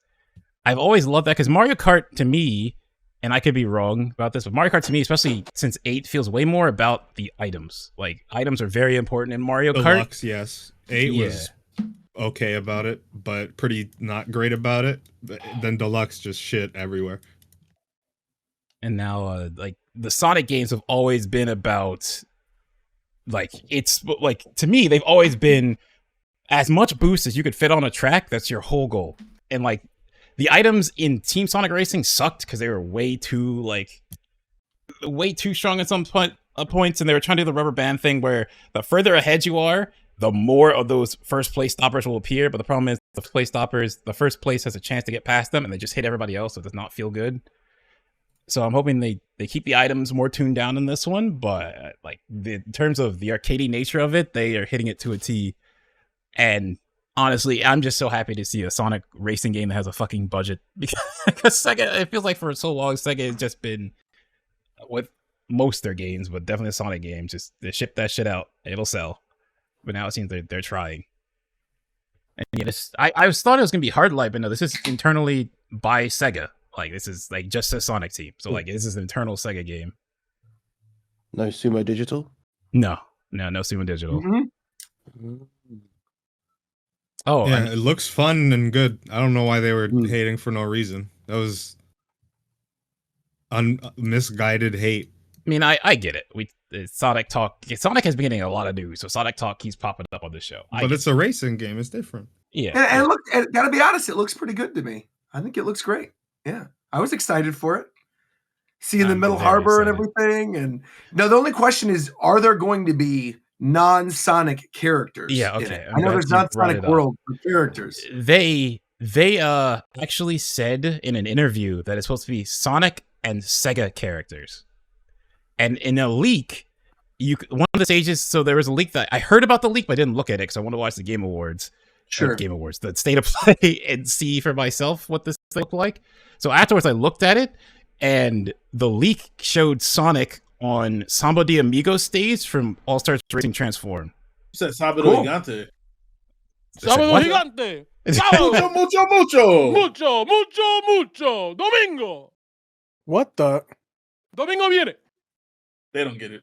I've always loved that, because Mario Kart to me, and I could be wrong about this, but Mario Kart to me, especially since 8, feels way more about the items. Like items are very important in Mario Kart. Deluxe, yes. 8 was okay about it, but pretty not great about it. Then Deluxe just shit everywhere. And now like the Sonic games have always been about, like, it's like, to me, they've always been as much boost as you could fit on a track. That's your whole goal. And like the items in Team Sonic Racing sucked because they were way too strong at some points, and they were trying to do the rubber band thing where the further ahead you are, the more of those first place stoppers will appear. But the problem is the first place has a chance to get past them, and they just hit everybody else, so it does not feel good. So I'm hoping they keep the items more tuned down in this one, but like in terms of the arcadey nature of it, they are hitting it to a T. And honestly, I'm just so happy to see a Sonic racing game that has a fucking budget, because Sega, it feels like for so long, Sega has just been, with most of their games, but definitely a Sonic game, just they ship that shit out, it'll sell. But now it seems they're trying. And yeah, I thought it was gonna be hard light, but no, this is internally by Sega. Like this is like just a Sonic team, so like this is an internal Sega game. No Sumo Digital? No Sumo Digital. Mm-hmm. Oh, yeah, it looks fun and good. I don't know why they were hating for no reason. That was misguided hate. I mean, I get it. Sonic Talk. Sonic has been getting a lot of news, so Sonic Talk keeps popping up on the show. But it's a racing game. It's different. Yeah, and look, gotta be honest, it looks pretty good to me. I think it looks great. Yeah, I was excited for it. Seeing the Metal Harbor and everything, and no, the only question is, are there going to be non-Sonic characters? Yeah, okay. I know there's not Sonic World for characters. They actually said in an interview that it's supposed to be Sonic and Sega characters. And in a leak, one of the stages, so there was a leak that I heard about the leak, but I didn't look at it because I want to watch the Game Awards. Sure. Game Awards, the State of Play, and see for myself what this looked like. So afterwards, I looked at it, and the leak showed Sonic on Samba de Amigos stage from All Stars Racing Transform. You said Sábado Gigante. Sábado Gigante. Mucho. Domingo. What the? Domingo viene. They don't get it.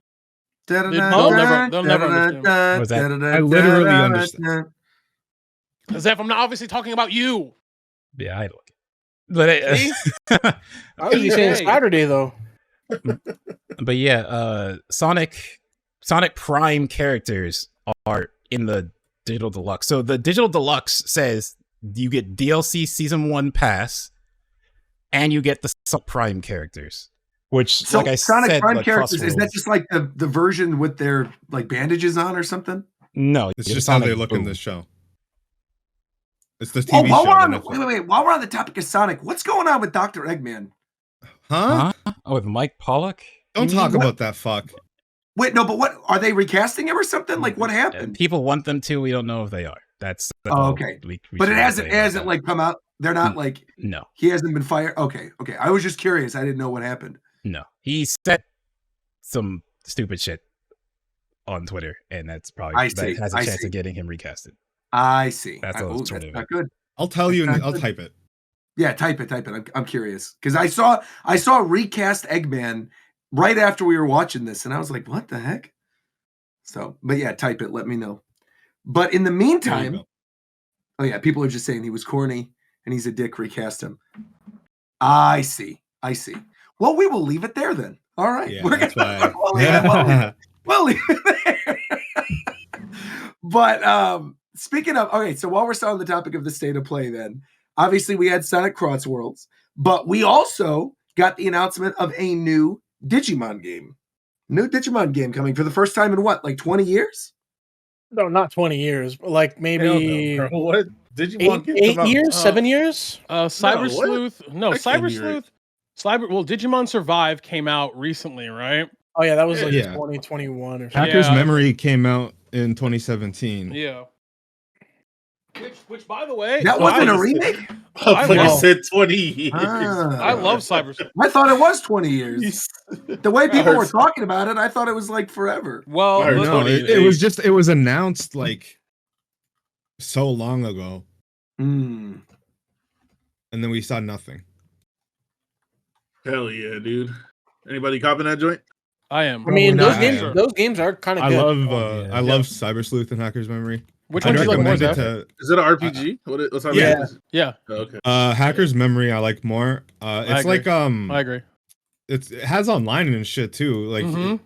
They'll never understand. Was that? I literally understand. Zeph, I'm not obviously talking about you. Yeah, I look. But I was saying Saturday though. But yeah, Sonic Prime characters are in the Digital Deluxe. So the Digital Deluxe says you get DLC Season 1 pass, and you get the Prime characters. Which, So like I Sonic said, Prime like characters, is that CrossWorlds. just like the version with their like bandages on or something? No, It's you just get how Sonic they look in Boom. this show. It's the Oh, TV while show. we're the on, Netflix- wait. While we're on the topic of Sonic, what's going on with Dr. Eggman? Huh? Oh, with Mike Pollock? Don't You talk mean? about that fuck. Wait, no, but what are they recasting him or something? Like what happened? People want them to. We don't know if they are. That's Oh, okay. we But it should hasn't say about that. like come out. They're not like No, he hasn't been fired. Okay. I was just curious. I didn't know what happened. no. He said some stupid shit on Twitter, and that's probably that has a chance of getting him recasted. I see. That's That's not good. I'll tell you, and That's not I'll good. type it. Yeah, type it. I'm curious because I saw recast Eggman right after we were watching this, and I was like, "What the heck?" So, but yeah, type it. Let me know. But in the meantime, oh yeah, people are just saying he was corny and he's a dick. Recast him. I see. Well, we will leave it there then. All right, Yeah, we're that's gonna why. we'll leave it there. But speaking of, okay, so while we're still on the topic of the state of play, then obviously we had Sonic CrossWorlds, but we also got the announcement of a new Digimon game. New Digimon game coming for the first time in what, like 20 years? No, not 20 years, but like maybe Hell no, bro. What? Digimon 8 years, 7 years. Cyber No, what? Sleuth. No, I can't Cyber hear Sleuth. Well, Digimon Survive came out recently, right? Oh yeah, that was like Yeah. 2021 or something. Hacker's Yeah. Memory came out in 2017. Yeah. Which, by the way, That so wasn't I- a remake? I thought you love- said 20 years. I love Cyber Sleuth. I thought it was 20 years. The way people were hurts. talking about it, I thought it was like forever. Well, I heard look- No, 20, it was announced like so long ago, Hmm. and then we saw nothing. Hell yeah, dude. Anybody copying that joint? I am. I mean, No, those games are kind of I good. love I love Cyber Sleuth and Hacker's Memory. Which I'd one do you like more, recommend it Zeph? Is it an RPG? What's that? Yeah. Yeah, Okay. Hacker's Memory I like more. It's agree. like I agree. it has online and shit too. Like Mhm.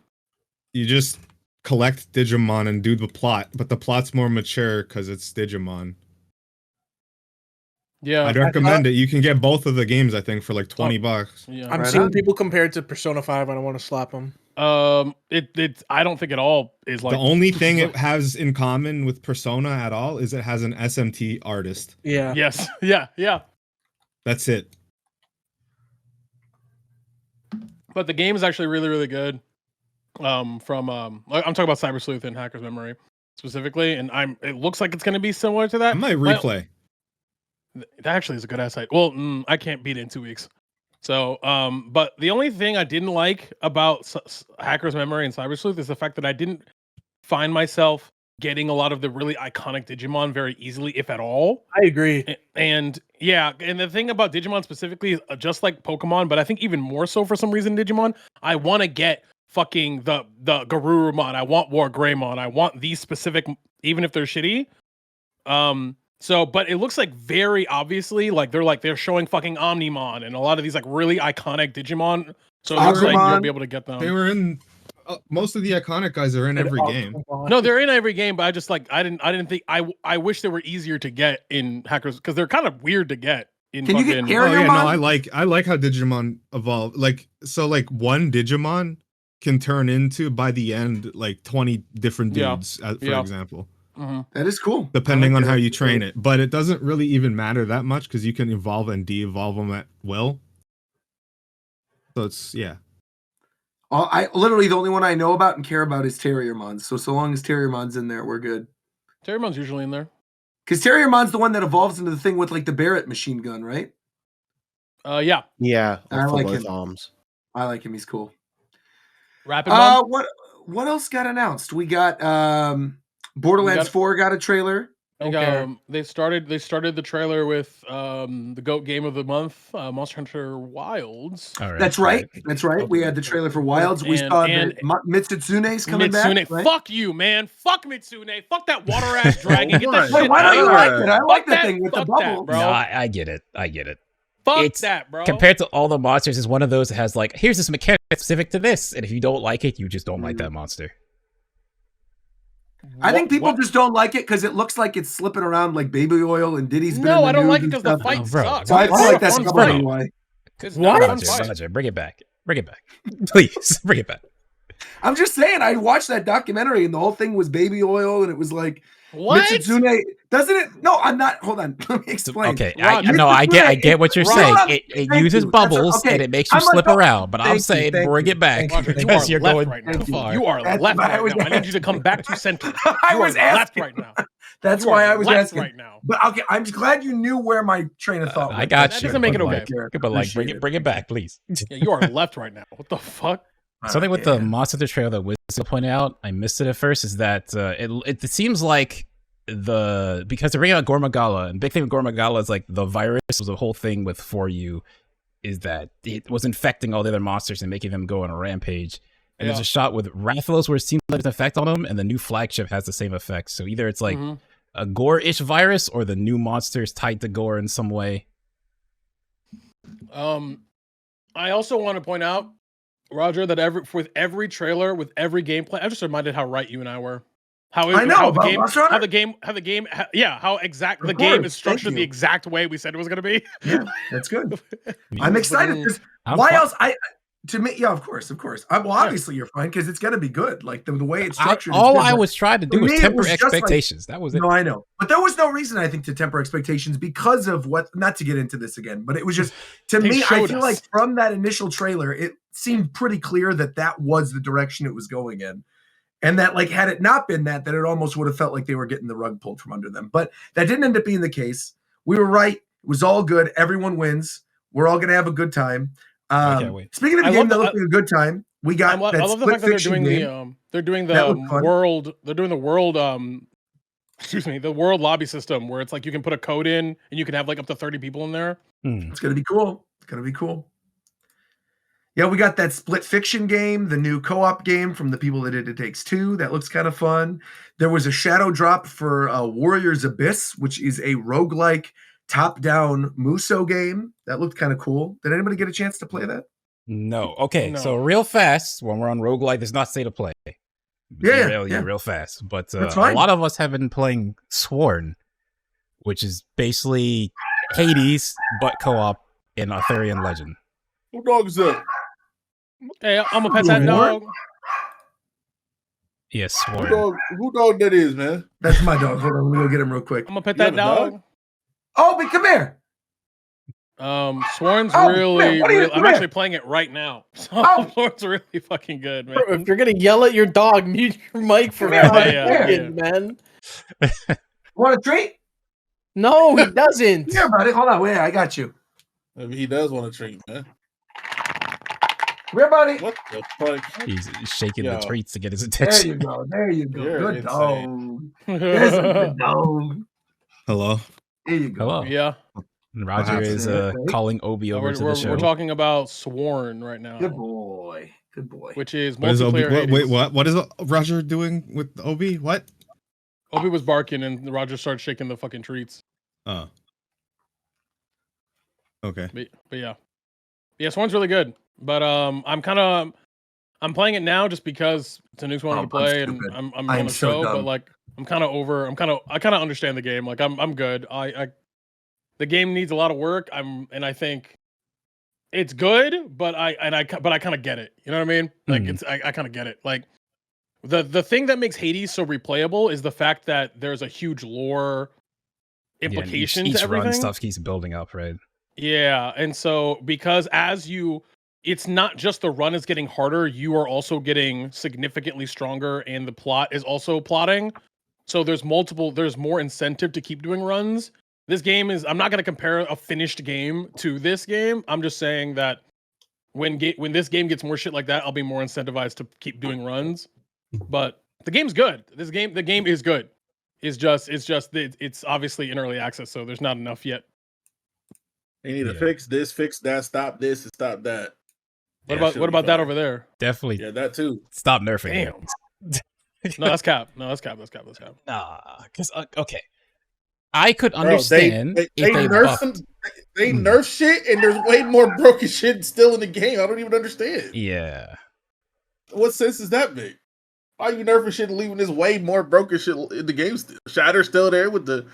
you just collect Digimon and do the plot, but the plot's more mature because it's Digimon. Yeah. I'd recommend it. You can get both of the games, I think, for like $20. Yeah. I'm Right seeing on. people compare it to Persona 5. I don't want to slap them. It I don't think at all is like The only thing it has in common with Persona at all is it has an SMT artist. Yeah. Yes. Yeah. That's it. But the game is actually really, really good. I'm talking about Cyber Sleuth and Hacker's Memory specifically, and it looks like it's going to be similar to that. I might replay. That actually is a good ass site. Well, I can't beat it in 2 weeks. So, but the only thing I didn't like about Hacker's Memory and Cyber Sleuth is the fact that I didn't find myself getting a lot of the really iconic Digimon very easily, if at all. I agree. And yeah, and the thing about Digimon specifically is just like Pokemon, but I think even more so for some reason Digimon, I want to get fucking the Garurumon, I want War Greymon, I want these specific, even if they're shitty. So, but it looks like very obviously they're showing fucking Omnimon and a lot of these like really iconic Digimon. So it looks like Agumon. you'll be able to get them. They were in most of the iconic guys are in every game. No, they're in every game, but I just like I didn't think I wish they were easier to get in Hackers because they're kind of weird to get in. Can you get fucking- Carrier Oh yeah, no, Mon? I like how Digimon evolve. Like one Digimon can turn into by the end like 20 different Yeah. dudes, for Yeah. example. Mhm. That is cool. Depending I like on how that. you train it, but it doesn't really even matter that much because you can evolve and de-evolve them at will. So it's I literally the only one I know about and care about is Terriermon. So long as Terriermon's in there, we're good. Terriermon's usually in there. Because Terriermon's the one that evolves into the thing with like the Barrett machine gun, right? Yeah, Yeah, I for like both him. arms. I like him. He's cool. Rapid Mon. What else got announced? We got Borderlands 4 got a trailer. They started the trailer with the GOAT game of the month, Monster Hunter Wilds. All right. That's right. That's right. We had the trailer for Wilds. We saw and that Mitsune's coming Mitsune, back. Right? fuck you, man. Fuck Mitsune. Fuck that water ass dragon. Get that Wait, shit Why out don't you of like here. it? I like the that- thing with the fuck that, bubble. bro. No, I get it. I get it. Fuck It's that, bro. Compared to all the monsters, is one of those that has like, here's this mechanic specific to this, and if you don't like it, you just don't like that monster. I think people What? just don't like it because it looks like it's slipping around like baby oil and Diddy's been in No, the I don't news like it and because the stuff. fight Oh, bro. sucks. So I It's feel like not a that's fun probably fight. why. It's not a fun Roger, fight. Roger, bring it back. Bring it back. Please, bring it back. I'm just saying, I watched that documentary and the whole thing was baby oil, and it was like What? Mitsuzune, doesn't it? No, I'm not. Hold on. Let me explain. Okay, I get what you're saying. It uses bubbles and it makes you slip around, but I'm saying bring it back because you're going too far. You are left right now. I need you to come back to center. I was left right now. That's why I was asking right now. But okay, I'm just glad you knew where my train of thought was. I got That you. doesn't make it okay. But like, bring it back, please. Yeah, you are left right now. What the fuck? Something with the Monster Hunter trailer that Wizard pointed out, I missed it at first, is that it seems like because they're bringing out Gormagala, and the big thing with Gormagala is like the virus was a whole thing with For You, is that it was infecting all the other monsters and making them go on a rampage. And there's a shot with Rathalos where it seems like there's an effect on them, and the new flagship has the same effect. So either it's like a gore-ish virus, or the new monster is tied to gore in some way. I also want to point out, Roger, that with every trailer, with every gameplay, I just reminded how right you and I were. How the game is structured the exact way we said it was going to be. Yeah, that's good. I'm excited because why else? To me, yeah, of course. Well, obviously you're fine because it's going to be good. Like the way it's structured. I was trying to do was temper expectations. That was it. No, I know, but there was no reason I think to temper expectations because of what. Not to get into this again, but it was just to me. I feel like from that initial trailer, it seemed pretty clear that was the direction it was going in, and that like had it not been that it almost would have felt like they were getting the rug pulled from under them. But that didn't end up being the case. We were right. It was all good. Everyone wins. We're all going to have a good time. Speaking of the game that looked like a good time, we got. I love the fact that they're doing the world lobby system where it's like you can put a code in and you can have like up to 30 people in there. It's gonna be cool. Yeah, we got that Split Fiction game, the new co-op game from the people that did It Takes Two. That looks kind of fun. There was a shadow drop for Warriors Abyss, which is a roguelike top-down Muso game. That looked kind of cool. Did anybody get a chance to play that? No. Okay, so real fast, when we're on roguelike, there's not state of play. Real fast. But a lot of us have been playing Sworn, which is basically Hades, but co-op in Arthurian legend. Who dog is that? Hey, I'm gonna pet that dog. Yes, Sworn. Who dog that is, man? That's my dog. Hold on, let me go get him real quick. I'm gonna pet that dog. Oh, but come here. Sworn's really I'm actually playing it right now. So Sworn's really fucking good, man. Bro, if you're gonna yell at your dog, mute your mic for man. Want a treat? No, he doesn't. Here, buddy. Hold on. Wait, I got you. Maybe he does want a treat, man. Come here, buddy. What the fuck? He's shaking the treats to get his attention. There you go. Good dog. There's a good dog. Hello. There you go. Hello. Yeah. Roger is calling Obi over to the show. We're talking about Sworn right now. Good boy. Which is multiplayer. Wait, what? What is Roger doing with Obi? What? Obi was barking and Roger started shaking the fucking treats. Oh. Okay. But yeah, Sworn's really good. But I'm playing it now just because it's a new one to play and I'm on the show. But like I kind of understand the game. Like I'm good. The game needs a lot of work. I think it's good, but I kind of get it. You know what I mean? Like I kind of get it. Like the thing that makes Hades so replayable is the fact that there's a huge lore implication to everything. Run stuff keeps building up, right? Yeah, and so because it's not just the run is getting harder, you are also getting significantly stronger, and the plot is also plotting. So there's more incentive to keep doing runs. This game I'm not going to compare a finished game to this game. I'm just saying that when this game gets more shit like that, I'll be more incentivized to keep doing runs. But the game's good. The game is good. It's obviously in early access, so there's not enough yet. They need to fix this, fix that, stop this, and stop that. What about that over there? Definitely. Yeah, that too. Stop nerfing. Damn. No, that's cap. Nah, because okay. I could understand they nerf shit, and there's way more broken shit still in the game. I don't even understand. Yeah. What sense does that make? Why are you nerfing shit and leaving this way more broken shit in the game still? Shatter's still there with the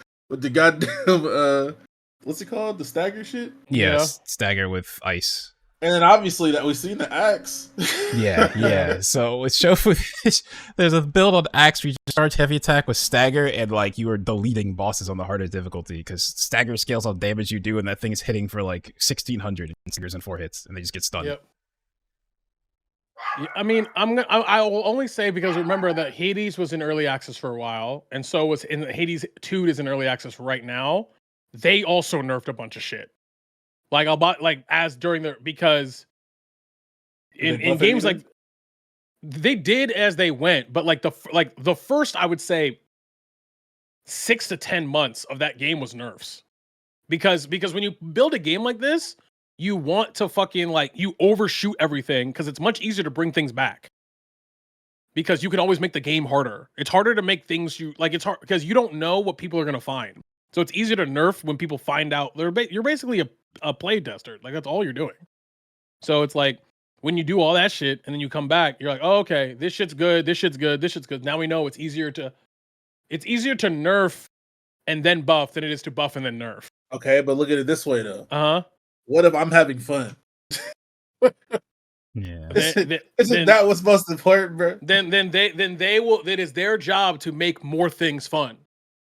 goddamn what's it called? The stagger shit? Yes, stagger with ice. And then obviously that we've seen the axe. Yeah. So with Shofu, there's a build on axe where you charge heavy attack with stagger, and like you are deleting bosses on the harder difficulty because stagger scales how damage you do, and that thing is hitting for like 1600 in staggers and 4 hits, and they just get stunned. Yep. I mean, I will only say because remember that Hades was in early access for a while, and so was in Hades 2 is in early access right now. They also nerfed a bunch of shit. Like because in games like they did as they went, but like the first I would say 6 to 10 months of that game was nerfs. Because when you build a game like this, you want to fucking like you overshoot everything because it's much easier to bring things back. Because you can always make the game harder. It's harder to make things it's hard because you don't know what people are gonna find. So it's easier to nerf when people find out you're basically a play tester. Like that's all you're doing. So it's like when you do all that shit and then you come back, you're like, oh, okay, this shit's good, this shit's good, this shit's good. Now we know it's easier to nerf and then buff than it is to buff and then nerf. Okay, but look at it this way though. Uh-huh. What if I'm having fun? Yeah. Isn't that what's most important, bro? Then they will. It is their job to make more things fun.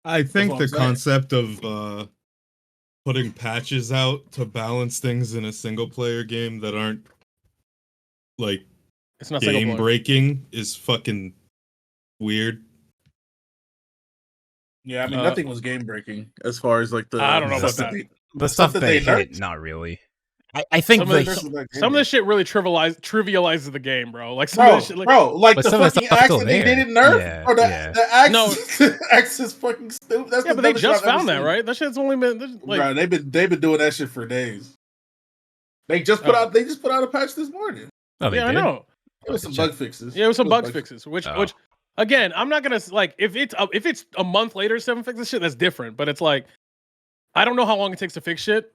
I think the concept of putting patches out to balance things in a single player game that aren't like it's not game breaking is fucking weird. Yeah, I mean nothing was game breaking as far as like the I don't know about that. The stuff that they hit, not really. I think some of this shit really trivializes the game, bro. Like some of this shit, like the fucking axe that they didn't nerf, or the axe. No, the axe is fucking stupid. That's but they just found that, right? That shit's only been like bro, they've been doing that shit for days. They just put out a patch this morning. Oh, I know. It was some bug fixes. Yeah, it was some bug fixes. Which again, I'm not gonna like if it's a month later, 7 fixes shit. That's different. But it's like I don't know how long it takes to fix shit.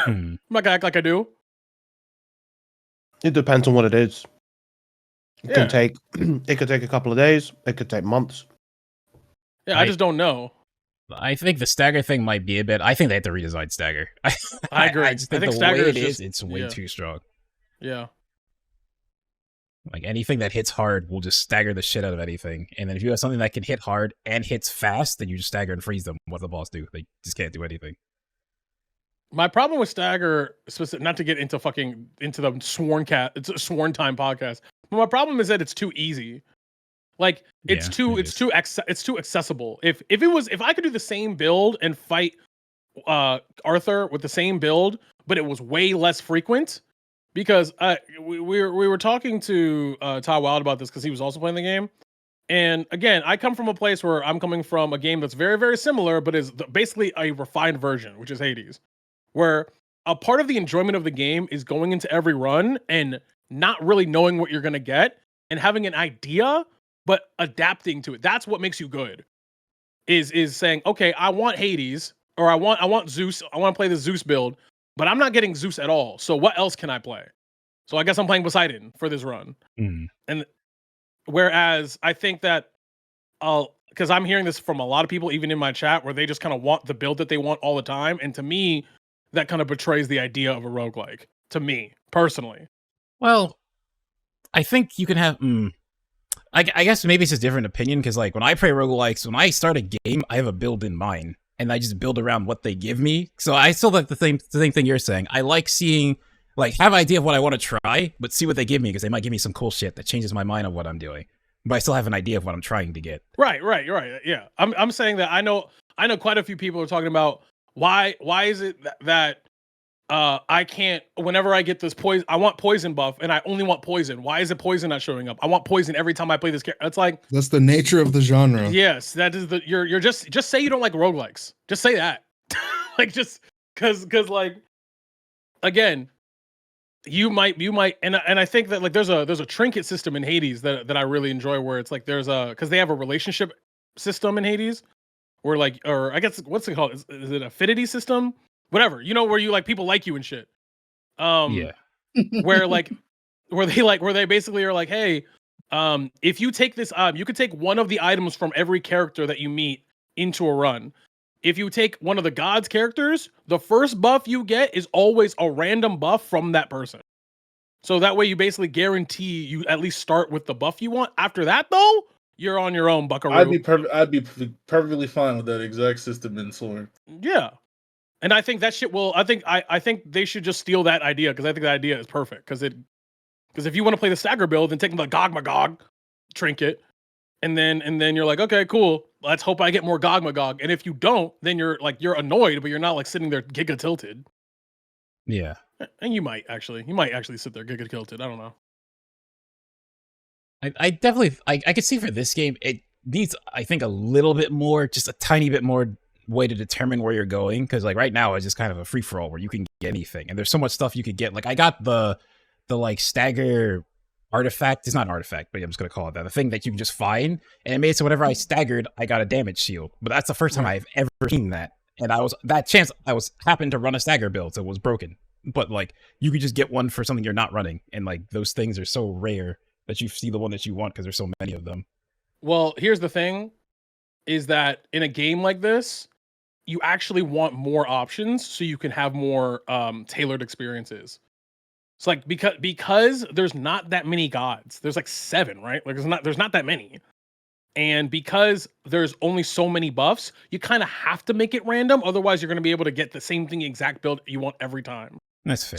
I'm not gonna act like I do. It depends on what it is. It could take a couple of days. It could take months. Yeah, I just don't know. I think the stagger thing might be a bit. I think they have to redesign stagger. I agree. I think the stagger way it is, it's way too strong. Yeah. Like anything that hits hard will just stagger the shit out of anything. And then if you have something that can hit hard and hits fast, then you just stagger and freeze them. What the boss do? They just can't do anything. My problem with stagger, not to get into the sworn time podcast, but my problem is that it's too easy. Like it's too accessible. If I could do the same build and fight Arthur with the same build, but it was way less frequent, because we were talking to Ty Wild about this because he was also playing the game. And again, I come from a place where I'm coming from a game that's very, very similar, but is basically a refined version, which is Hades, where a part of the enjoyment of the game is going into every run and not really knowing what you're going to get and having an idea, but adapting to it. That's what makes you good, is saying, okay, I want Hades, or I want Zeus. I want to play the Zeus build, but I'm not getting Zeus at all. So what else can I play? So I guess I'm playing Poseidon for this run. And whereas I think that because I'm hearing this from a lot of people, even in my chat, where they just kind of want the build that they want all the time. And to me, that kind of betrays the idea of a roguelike, to me, personally. Well, I think you can have... I guess maybe it's just a different opinion, because like when I play roguelikes, when I start a game, I have a build in mind, and I just build around what they give me. So I still like the same thing you're saying. I like seeing, like, have an idea of what I want to try, but see what they give me, because they might give me some cool shit that changes my mind on what I'm doing. But I still have an idea of what I'm trying to get. Right. Yeah. I'm saying that I know quite a few people are talking about why is it that I can't, whenever I get this poison, I want poison buff and I only want poison. Why is it poison not showing up? I want poison every time I play this character. It's like, that's the nature of the genre. Yes, that is you're just say you don't like roguelikes. Just say that. Like, just cause like, again, you might, and I think that like there's a trinket system in Hades that I really enjoy, where it's like because they have a relationship system in Hades, where like, or I guess what's it called? Is it affinity system? Whatever, where you like people like you and shit. Yeah. where they basically are like, hey, if you take this, you could take one of the items from every character that you meet into a run, if you take one of the gods characters, the first buff you get is always a random buff from that person. So that way you basically guarantee you at least start with the buff you want. After that, though, you're on your own, buckaroo. I'd be perfectly fine with that exact system in Soren. Yeah. And I think that shit will. I think they should just steal that idea, because I think the idea is perfect. Because if you want to play the stagger build, then take the Gog Magog trinket, and then you're like, okay, cool. Let's hope I get more Gog Magog. And if you don't, then you're annoyed, but you're not like sitting there giga tilted. Yeah. And you might actually sit there giga tilted. I don't know. I definitely I could see for this game it needs, I think, a little bit more, just a tiny bit more way to determine where you're going, because like right now it's just kind of a free for all where you can get anything, and there's so much stuff you could get. Like I got the like stagger artifact. It's not an artifact, but I'm just gonna call it that. The thing that you can just find, and it made so whenever I staggered, I got a damage shield. But that's the first time I've ever seen that, and I was happened to run a stagger build, so it was broken. But like you could just get one for something you're not running, and like those things are so rare that you see the one that you want because there's so many of them. Well, here's the thing, is that in a game like this, you actually want more options so you can have more tailored experiences. It's like because there's not that many gods. There's like 7, right? Like there's not that many. And because there's only so many buffs, you kind of have to make it random. Otherwise, you're going to be able to get the same thing exact build you want every time. That's fair.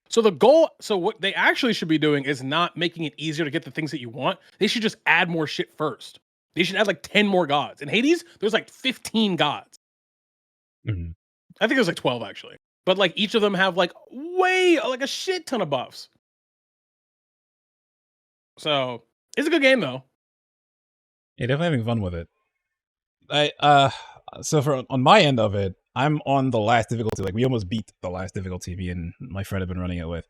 So what they actually should be doing is not making it easier to get the things that you want. They should just add more shit first. They should add like 10 more gods. In Hades, there's like 15 gods. Mm-hmm. I think there's like 12 actually. But like each of them have like a shit ton of buffs. So it's a good game though. Yeah, definitely having fun with it. So on my end of it, I'm on the last difficulty. Like we almost beat the last difficulty me and my friend have been running it with.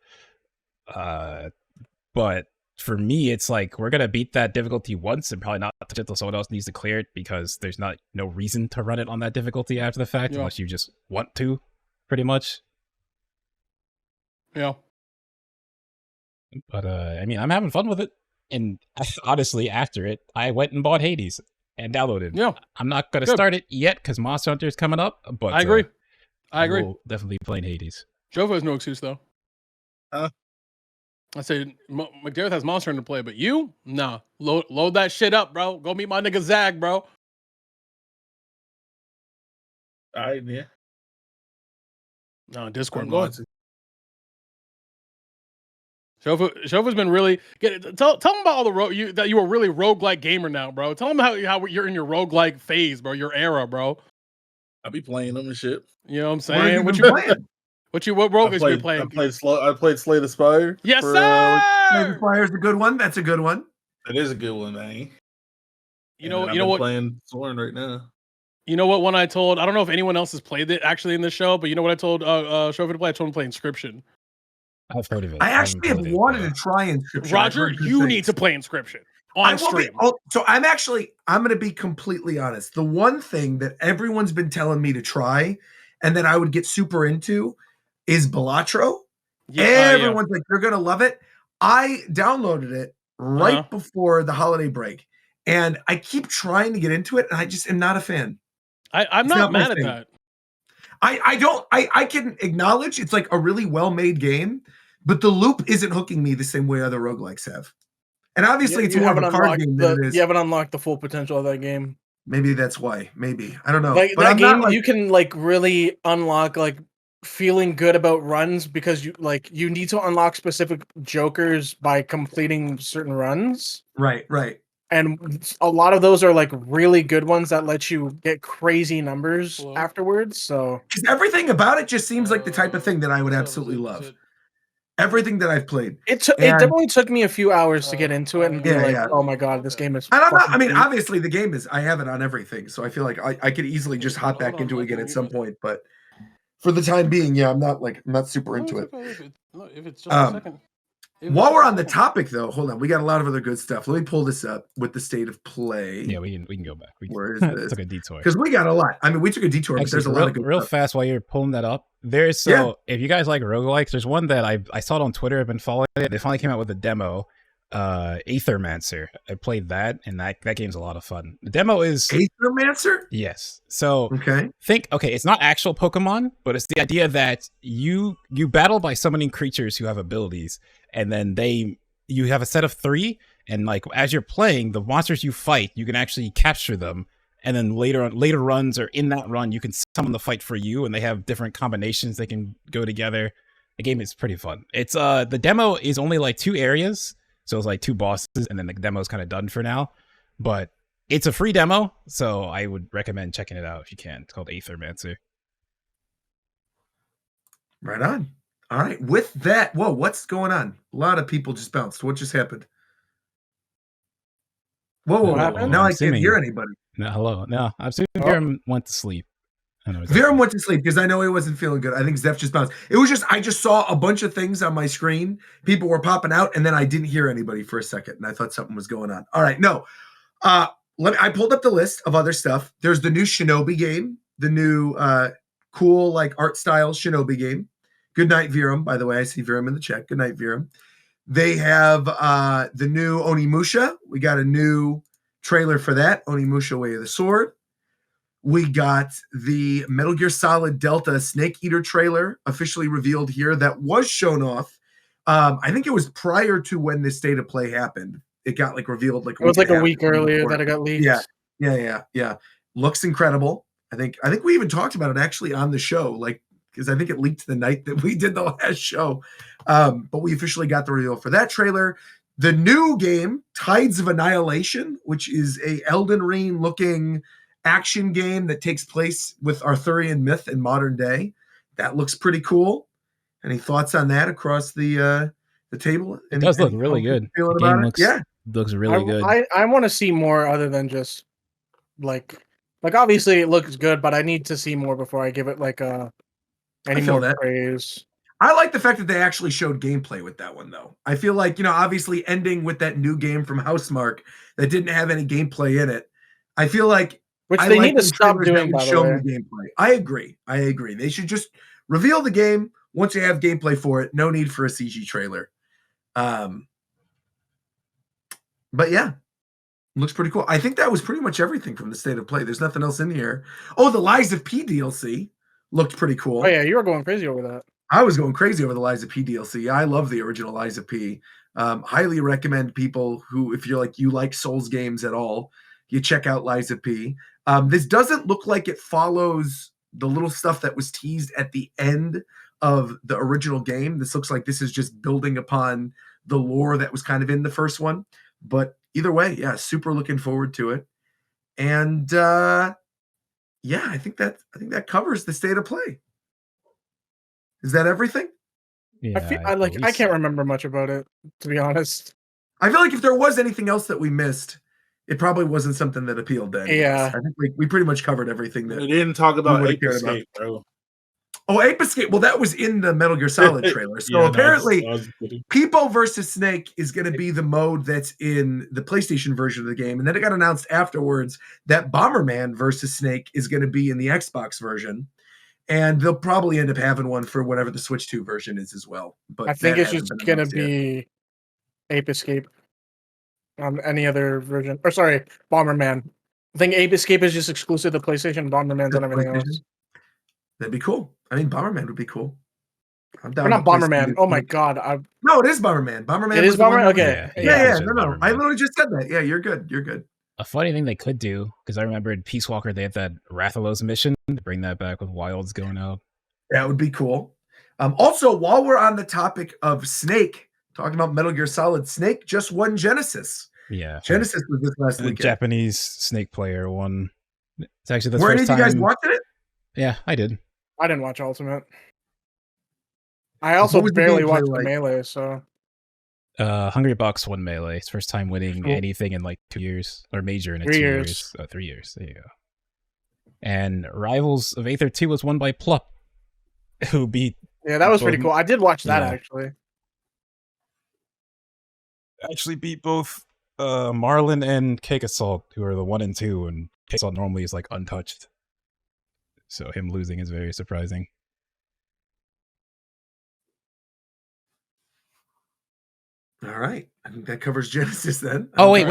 But for me, it's like we're gonna beat that difficulty once and probably not touch it until someone else needs to clear it, because there's no reason to run it on that difficulty after the fact unless you just want to, pretty much. Yeah. But I mean, I'm having fun with it, and honestly, after it, I went and bought Hades and downloaded. Yeah, I'm not gonna start it yet because Monster Hunter is coming up. But I agree. We'll definitely playing Hades. Jova has no excuse though. I said McDermott has Monster Hunter to play, but you, nah, load that shit up, bro. Go meet my nigga Zag, bro. All right, yeah. No, Discord mods. Shofa's been really tell him about all the that you were really roguelike gamer now, bro. Tell him how you're in your roguelike phase, bro. Your era, bro. I be playing them and shit. You know what I'm saying? What you playing? What rogue is you playing? I played Slay the Spire. Yes, sir. Slay the Spire is a good one. That's a good one. It is a good one, man. You know what? Playing Soren right now. You know what one I told? I don't know if anyone else has played it actually in this show, but you know what I told Shofa to play? I told him to play Inscription. I've heard of it. I actually have wanted to try Inscription. Roger, you need to play Inscription on stream. So I'm going to be completely honest. The one thing that everyone's been telling me to try and that I would get super into is Balatro. Everyone's like, you're going to love it. I downloaded it right before the holiday break, and I keep trying to get into it, and I just am not a fan. I'm not mad at that. I can acknowledge it's like a really well-made game, but the loop isn't hooking me the same way other roguelikes have. And obviously it's more of a card game than it is. You haven't unlocked the full potential of that game. Maybe that's why. Maybe. I don't know. Like, that game, you can like really unlock like feeling good about runs because you need to unlock specific jokers by completing certain runs. Right. And a lot of those are like really good ones that let you get crazy numbers afterwards. So because everything about it just seems like the type of thing that I would absolutely love. Everything that I've played. It definitely took me a few hours to get into it and be oh my god, this game is. And I'm not. I mean, obviously the game is. I have it on everything, so I feel like I could easily just hop back into it again at some point. But for the time being, I'm not super into it. If it's just a second. While we're on the topic, though, hold on. We got a lot of other good stuff. Let me pull this up with the state of play. Yeah, we can go back. Where is this? Took a detour because we got a lot. I mean, we took a detour, but there's a lot of good real stuff. fast while you're pulling that up. If you guys like roguelikes, there's one that I saw it on Twitter. I've been following it. They finally came out with a demo. Aethermancer. I played that, and that game's a lot of fun. The demo is Aethermancer? Yes. So okay, it's not actual Pokemon, but it's the idea that you battle by summoning creatures who have abilities, and then you have a set of 3, and like as you're playing, the monsters you fight, you can actually capture them, and then later runs or in that run, you can summon the fight for you, and they have different combinations they can go together. The game is pretty fun. It's the demo is only like 2 areas, so it's like 2 bosses, and then the demo's kind of done for now. But it's a free demo, so I would recommend checking it out if you can. It's called Aethermancer. Right on. All right. With that, whoa, what's going on? A lot of people just bounced. What just happened? Whoa, now I can't hear anybody. No, hello. No, I'm assuming Viram went to sleep. Viram went to sleep because I know he wasn't feeling good. I think Zeph just bounced. It was just, I just saw a bunch of things on my screen. People were popping out, and then I didn't hear anybody for a second, and I thought something was going on. All right, no. I pulled up the list of other stuff. There's the new Shinobi game, the new cool like art style Shinobi game. Good night, Viram. By the way, I see Viram in the chat. Good night, Viram. They have the new Onimusha. We got a new trailer for that, Onimusha Way of the Sword. We got the Metal Gear Solid Delta Snake Eater trailer officially revealed here that was shown off. I think it was prior to when the State of Play happened. It got like revealed like it was like a week earlier that it got leaked. Yeah. Looks incredible. I think we even talked about it actually on the show, like because I think it leaked the night that we did the last show. But we officially got the reveal for that trailer. The new game, Tides of Annihilation, which is a Elden Ring looking action game that takes place with Arthurian myth in modern day. That looks pretty cool. Any thoughts on that across the table? It does look really good. The game looks really good. I want to see more other than just like obviously it looks good, but I need to see more before I give it like any more praise. I like the fact that they actually showed gameplay with that one, though. I feel like, obviously ending with that new game from Housemarque that didn't have any gameplay in it. I feel like they need to stop doing, by the way. Gameplay. I agree. They should just reveal the game once you have gameplay for it. No need for a CG trailer. But yeah, looks pretty cool. I think that was pretty much everything from the State of Play. There's nothing else in here. Oh, the Lies of P DLC looked pretty cool. Oh yeah, you were going crazy over that. I was going crazy over the Lies of P DLC. I love the original Lies of P. Highly recommend people who, if you're like, you like Souls games at all, you check out Lies of P. This doesn't look like it follows the little stuff that was teased at the end of the original game. This looks like this is just building upon the lore that was kind of in the first one. But either way, yeah, super looking forward to it. And yeah, I think that covers the State of Play. Is that everything? Yeah, I can't remember much about it, to be honest. I feel like if there was anything else that we missed, it probably wasn't something that appealed then. Yeah. I think we pretty much covered everything that we didn't talk about Ape Escape, bro. Oh, Ape Escape. Well, that was in the Metal Gear Solid trailer. So apparently, Peepo versus Snake is going to be the mode that's in the PlayStation version of the game. And then it got announced afterwards that Bomberman versus Snake is going to be in the Xbox version. And they'll probably end up having one for whatever the Switch 2 version is as well. But I think it's just going to be Ape Escape on any other version. Or sorry, Bomberman. I think Ape Escape is just exclusive to PlayStation. Bomberman's on everything else. That'd be cool. I mean, Bomberman would be cool. I'm down. Or not Bomberman. Oh my god. No, it is Bomberman. Bomberman. It is Bomberman. Okay. Yeah. No. I literally just said that. Yeah, you're good. A funny thing they could do, because I remembered Peace Walker, they had that Rathalos mission to bring that back with Wilds going out. That would be cool. Also, while we're on the topic of Snake, talking about Metal Gear Solid, Snake just won Genesis. Yeah. Genesis was this last weekend. Japanese Snake player won. It's actually the Were first any of you guys time... watching it? Yeah, I did. I didn't watch Ultimate. I also barely watched the Melee, so... Hungry Box won Melee. It's first time winning anything in like 2 years, or major in 2 years. 3 years. There you go. And Rivals of Aether 2 was won by Plup, who beat. Yeah, that was pretty cool. I did watch that actually. Actually beat both Marlin and Cake Assault, who are the 1 and 2, and Cake Assault normally is like untouched. So him losing is very surprising. All right. I think that covers Genesis then. Oh wait.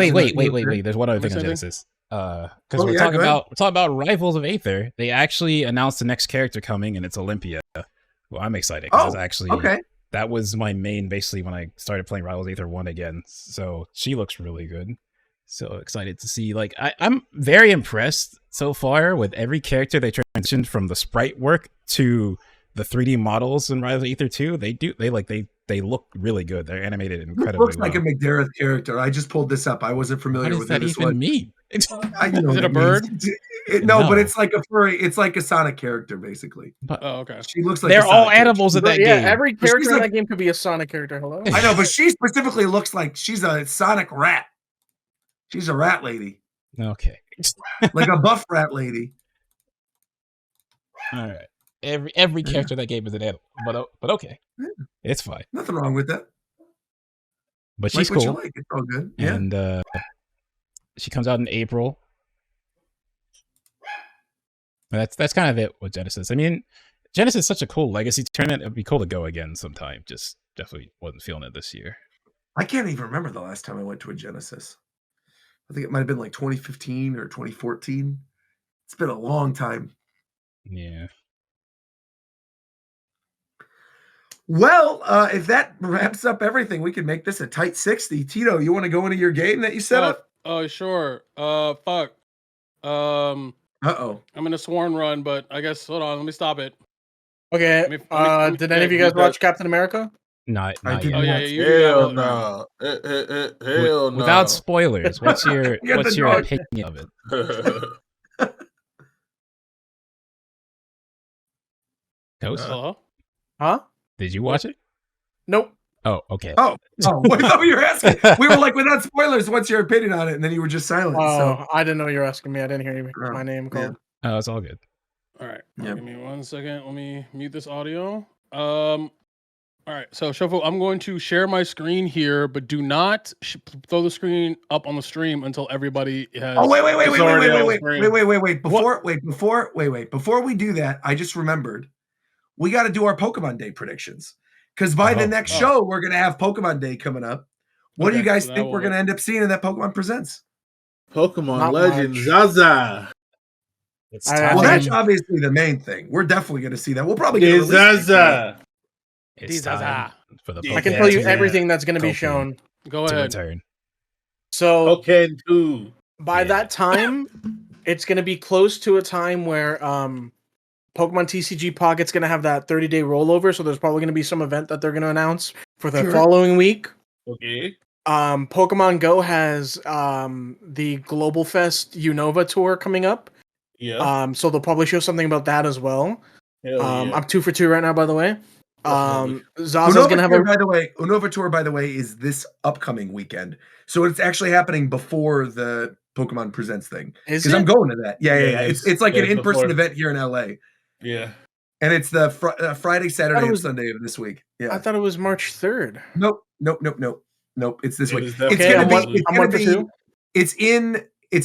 There's one other thing on Genesis. Because we're talking about Rivals of Aether. They actually announced the next character coming, and it's Olympia. Well, I'm excited because that was my main basically when I started playing Rivals of Aether 1 again. So she looks really good. So excited to see. Like I'm very impressed so far with every character they transitioned from the sprite work to the 3D models in Rivals of Aether 2. They look really good. They're animated incredibly well. Looks like a McDareth character. I just pulled this up. I wasn't familiar with that this even one. mean? Is it a bird? No, but it's like a furry. It's like a Sonic character, basically. Oh, okay. She looks like they're all animals in that game. Yeah, every character in that game could be a Sonic character. Hello. I know, but she specifically looks like she's a Sonic rat. She's a rat lady. Okay. Like a buff rat lady. All right. Every character in that game is an animal, but okay, it's fine. Nothing wrong with that. But she's cool. Like. It's all good. Yeah. And she comes out in April. That's kind of it with Genesis. I mean, Genesis is such a cool legacy tournament. It'd be cool to go again sometime. Just definitely wasn't feeling it this year. I can't even remember the last time I went to a Genesis. I think it might have been like 2015 or 2014. It's been a long time. Yeah. Well, if that wraps up everything, we can make this a tight 60. Tito, you want to go into your game that you set up? Oh, sure. Fuck. Uh-oh. I'm in a sworn run, but I guess, hold on, let me stop it. Okay. Did any of you guys watch Captain America? Not yet. Oh, yeah, Hell no. Hell no. Without spoilers, what's your opinion of it? Toast? Hello? Huh? Did you watch it? Nope. Oh, okay. Oh, I thought you were asking. We were like, without spoilers, what's your opinion on it? And then you were just silent. Oh, I didn't know you were asking me. I didn't hear my name called. Oh, it's all good. All right. Give me 1 second. Let me mute this audio. All right. So, Shuffle, I'm going to share my screen here, but do not throw the screen up on the stream until everybody has. Oh, wait. Before we do that, I just remembered we got to do our Pokemon Day predictions. Because by the next show, we're going to have Pokemon Day coming up. What do you guys think we're going to end up seeing in that Pokemon Presents? Pokemon Legends, Zaza. Well, that's obviously the main thing. We're definitely going to see that. We'll probably get Zaza. It's time for the Pokemon. I can tell you everything that's going to be shown. Go ahead. So, okay, too. By that time, it's going to be close to a time where Pokemon TCG Pocket's going to have that 30-day rollover, so there's probably going to be some event that they're going to announce for the following week. Okay. Pokemon Go has the Global Fest Unova tour coming up. Yeah. So they'll probably show something about that as well. I'm 2 for 2 right now, by the way. Zaza's going to have Unova tour, by the way, is this upcoming weekend. So it's actually happening before the Pokemon Presents thing. Because I'm going to that. Yeah. It's like an in-person event here in LA. Yeah. And it's the Friday, Saturday, and Sunday of this week. Yeah. I thought it was March 3rd. Nope. It's this week. It's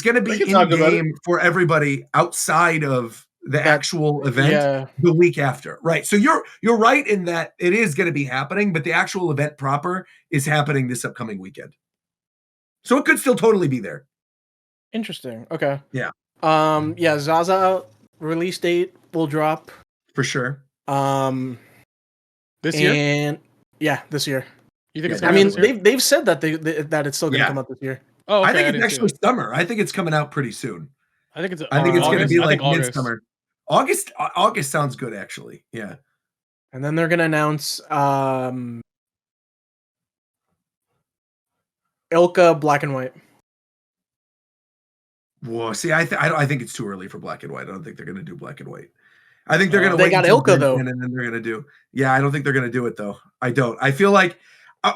gonna be in game for everybody outside of the actual event the week after. Right. So you're right in that it is gonna be happening, but the actual event proper is happening this upcoming weekend. So it could still totally be there. Interesting. Okay. Yeah. Zaza release date will drop for sure. This year? Yeah, this year. You think it's I mean, they've said that that it's still going to come out this year. Oh, okay, I think it's actually summer. I think it's coming out pretty soon. I think it's going to be like midsummer. August sounds good, actually. Yeah. And then they're going to announce Ilka Black and White. Whoa, see, I think it's too early for Black and White. I don't think they're going to do Black and White. I think they're going to wait. They got Ilka though, and then they're going to do. Yeah, I don't think they're going to do it though. I don't. I feel like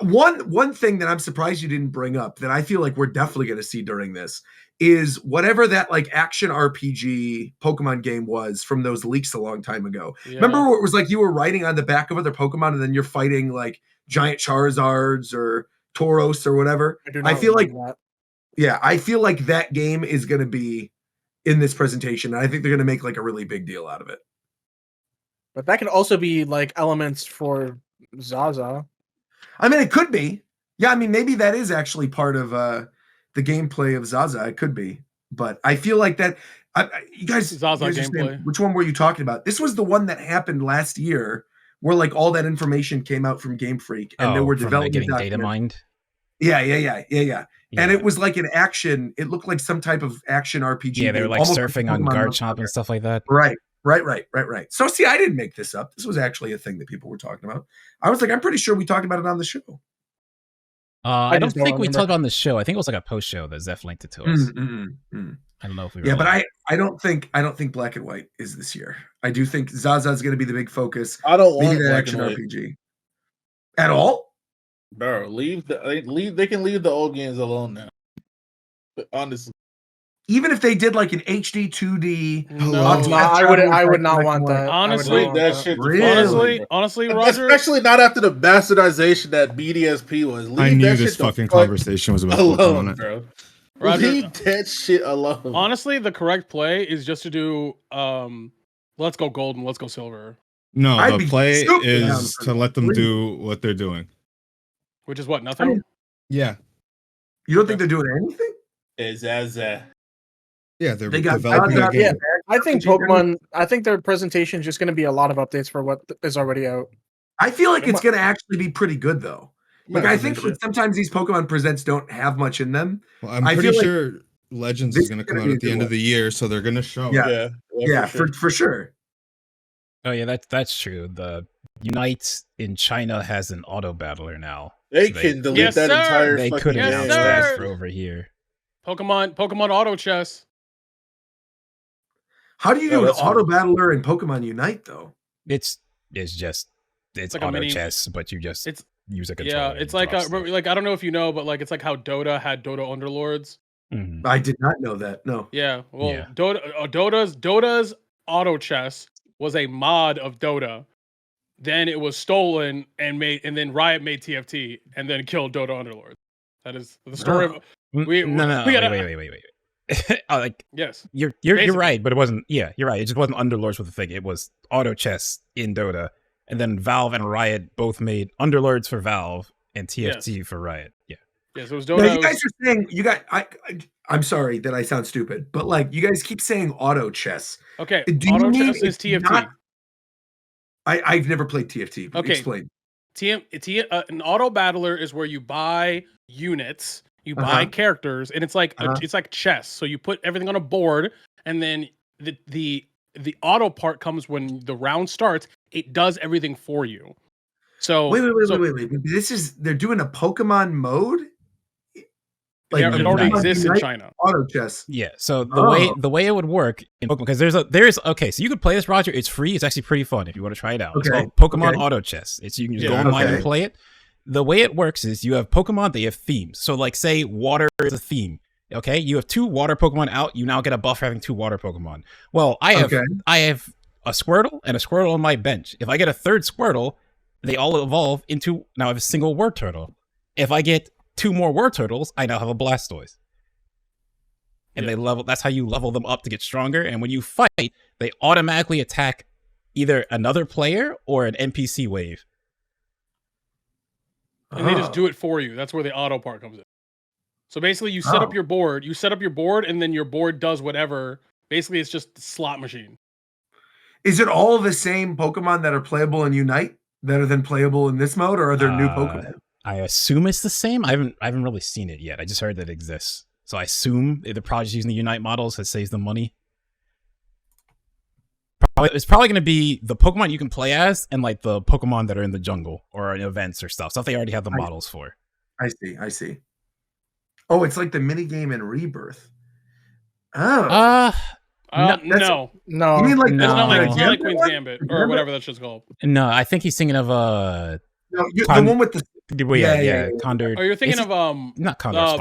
one thing that I'm surprised you didn't bring up that I feel like we're definitely going to see during this is whatever that like action RPG Pokemon game was from those leaks a long time ago. Yeah. Remember where it was like you were riding on the back of other Pokemon and then you're fighting like giant Charizards or Tauros or whatever. I feel like that. Yeah, I feel like that game is going to be in this presentation. And I think they're going to make like a really big deal out of it. But that could also be like elements for Zaza. I mean, it could be. Yeah, I mean, maybe that is actually part of the gameplay of Zaza. It could be, but I feel like that. You guys, Zaza gameplay. Which one were you talking about? This was the one that happened last year, where like all that information came out from Game Freak, and there were development getting data mined. Yeah. And it was like an action. It looked like some type of action RPG. Yeah, they were like surfing on Garchomp and stuff like that. Right. So see, I didn't make this up. This was actually a thing that people were talking about. I was like, I'm pretty sure we talked about it on the show. I don't think we talked about on the show. I think it was like a post show that Zeph linked it to us. I don't know if we. Yeah, but I don't think Black and White is this year. I do think Zaza is going to be the big focus. I don't want the action RPG at all. Bro, leave. They can leave the old games alone now. But honestly, even if they did like an HD 2D, I would not want that. Honestly, that shit. Honestly, Roger. Especially not after the bastardization that BDSP was. I knew this fucking conversation was about Pokemon, bro. Roger, leave that shit alone. Honestly, the correct play is just to do let's go gold and let's go silver. No, the play is to let them do what they're doing. Which is what, nothing? Yeah. You don't think they're doing anything? Yeah, they're developing a game. I think Pokemon. I think their presentation is just going to be a lot of updates for what is already out. I feel like it's going to actually be pretty good, though. Like I think sometimes these Pokemon presents don't have much in them. Well, I'm pretty sure Legends is going to come out at the end of the year, so they're going to show. Yeah, for sure. Oh yeah, that's true. The Unite in China has an auto battler now. They can delete that entire. They could announce that for over here. Pokemon Auto Chess. How do you do an auto battler in Pokemon Unite though? It's like auto chess, but you just use a controller. Yeah, it's like I don't know if you know, but like it's like how Dota had Dota Underlords. Mm-hmm. I did not know that. No. Yeah, well, Dota's auto chess was a mod of Dota. Then it was stolen and then Riot made TFT and then killed Dota Underlords. That is the story of. Wait. Like yes, you're right, but it wasn't. Yeah, you're right. It just wasn't Underlords with the thing. It was auto chess in Dota, and then Valve and Riot both made Underlords for Valve and TFT for Riot. Yeah. Yes, it was Dota. Now, you guys are saying I'm sorry that I sound stupid, but like you guys keep saying auto chess. Okay, auto chess is TFT. I've never played TFT. Okay, explain. An auto battler is where you buy units. You buy characters, and it's like it's like chess. So you put everything on a board, and then the auto part comes when the round starts. It does everything for you. So wait. They're doing a Pokemon mode. Like it already exists in China. Auto chess. Yeah. So the way it would work in Pokemon, because so you could play this, Roger. It's free. It's actually pretty fun if you want to try it out. It's called Pokemon Auto Chess. You can just go online and play it. The way it works is you have Pokemon, they have themes. So like say water is a theme. Okay, you have 2 water Pokemon out, you now get a buff for having 2 water Pokemon. Well, I have a Squirtle and a Squirtle on my bench. If I get a third Squirtle, they all evolve into now I have a single Word Turtle. If I get 2 more Word Turtles, I now have a Blastoise. And they level. That's how you level them up to get stronger. And when you fight, they automatically attack either another player or an NPC wave. And they just do it for you. That's where the auto part comes in. So basically, you set up your board. And then your board does whatever. Basically, it's just a slot machine. Is it all the same Pokemon that are playable in Unite that are then playable in this mode, or are there new Pokemon? I assume it's the same. I haven't really seen it yet. I just heard that it exists. So I assume the project's using the Unite models that saves them money. It's probably going to be the Pokemon you can play as and like the Pokemon that are in the jungle or in events or stuff they already have the models for. I see. Oh, it's like the minigame in Rebirth. No. You mean like it's not like Queen's Gambit or whatever that shit's called. No, I think he's thinking of the one with the Condor. Oh, you're thinking of not Condor.